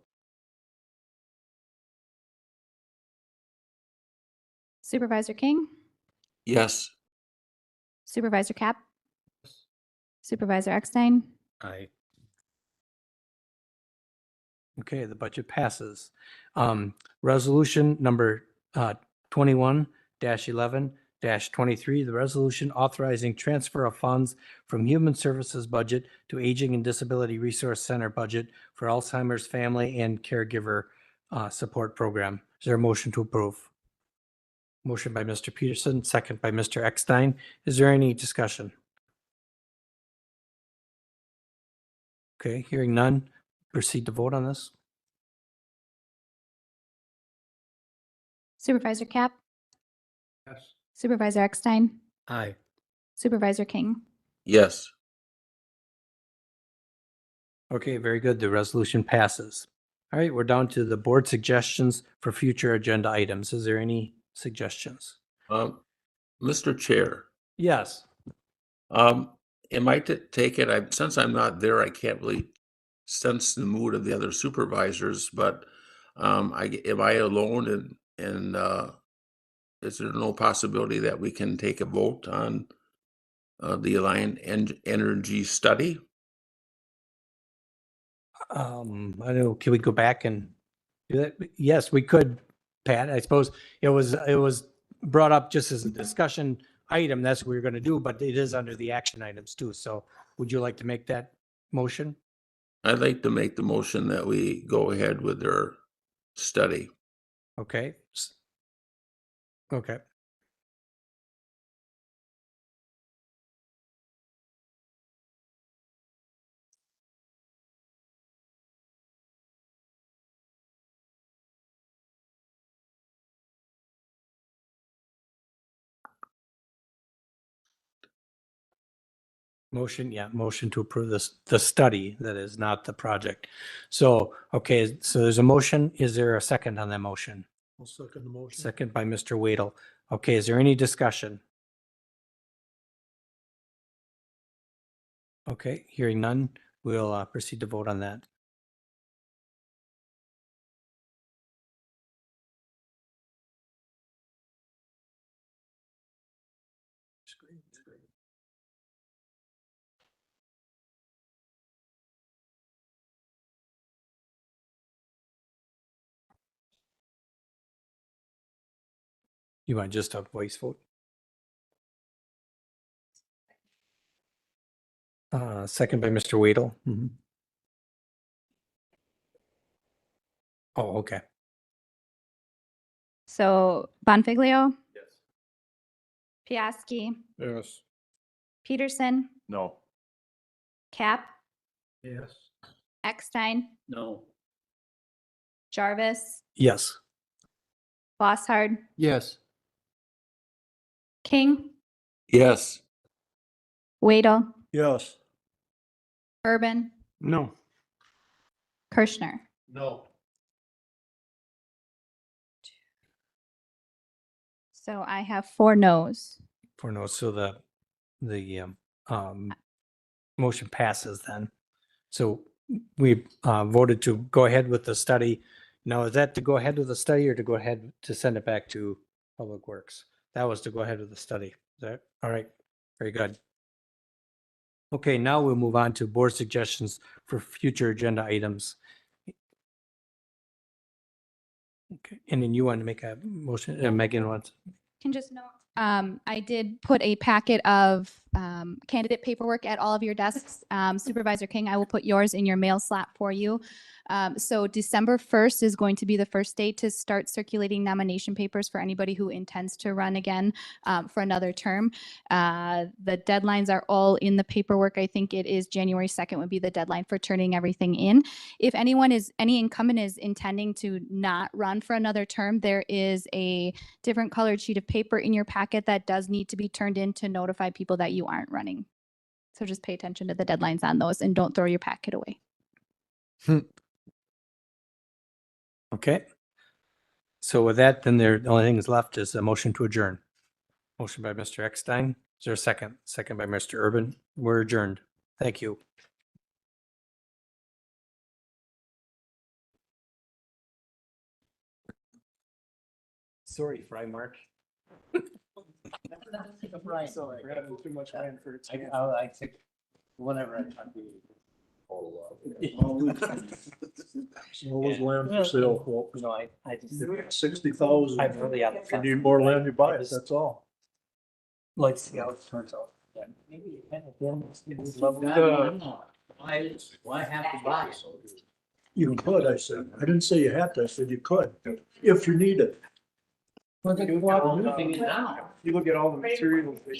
Supervisor King, Yes. Supervisor Cap, Supervisor Eckstein, Aye. Okay, the budget passes. Resolution number 21-11-23, the resolution authorizing transfer of funds from Human Services budget to Aging and Disability Resource Center budget for Alzheimer's Family and Caregiver Support Program. Is there a motion to approve? Motion by Mr. Peterson, second by Mr. Eckstein. Is there any discussion? Okay, hearing none, proceed to vote on this. Supervisor Cap, Yes. Supervisor Eckstein, Aye. Supervisor King. Yes. Okay, very good. The resolution passes. All right, we're down to the board suggestions for future agenda items. Is there any suggestions? Mr. Chair, Yes. am I to take it, since I'm not there, I can't really sense the mood of the other supervisors, but am I alone and is there no possibility that we can take a vote on the Alliant Energy study? I don't know, can we go back and do that? Yes, we could, Pat. I suppose it was brought up just as a discussion item. That's what we we're going to do, but it is under the action items too. So would you like to make that motion? I'd like to make the motion that we go ahead with their study. Okay. Okay. Motion, yeah, motion to approve this, the study, that is not the project. So, okay, so there's a motion. Is there a second on that motion? I'll second the motion. Second by Mr. Wadle. Okay, is there any discussion? Okay, hearing none, we'll proceed to vote on that. You want just a voice vote? Second by Mr. Wadle. Mhm. Oh, okay. So Bonfiglio. Yes. Piaski, Yes. Peterson, No. Cap, Yes. Eckstein, No. Jarvis, Yes. Bosshard, Yes. King, Yes. Wadle, Yes. Urban, No. Kirschner. No. So I have 4 no's. For no, so the motion passes then. So we voted to go ahead with the study. Now, is that to go ahead with the study or to go ahead to send it back to Public Works? That was to go ahead with the study. Is that, all right, very good. Okay, now we'll move on to board suggestions for future agenda items. Okay, and then you want to make a motion, Megan wants. Can just note, I did put a packet of candidate paperwork at all of your desks. Supervisor King, I will put yours in your mail slot for you. So December 1st is going to be the first date to start circulating nomination papers for anybody who intends to run again for another term. The deadlines are all in the paperwork. I think it is January 2nd would be the deadline for turning everything in. If any incumbent is intending to not run for another term, there is a different colored sheet of paper in your packet that does need to be turned in to notify people that you aren't running. So just pay attention to the deadlines on those and don't throw your packet away. Okay. So with that, then the only thing that's left is a motion to adjourn. Motion by Mr. Eckstein. Is there a second? Second by Mr. Urban. We're adjourned. Thank you. Sorry, Fry Mark. So we're having too much land for its. I think whenever I talk to you. What was land for sale for? No, I just, 60,000. I'm really out of If you need more land, you buy it, that's all. like to see how it turns out. Maybe you can again. Why have to buy? You could, I said. I didn't say you had to, I said you could, if you need it. You look at all the materials they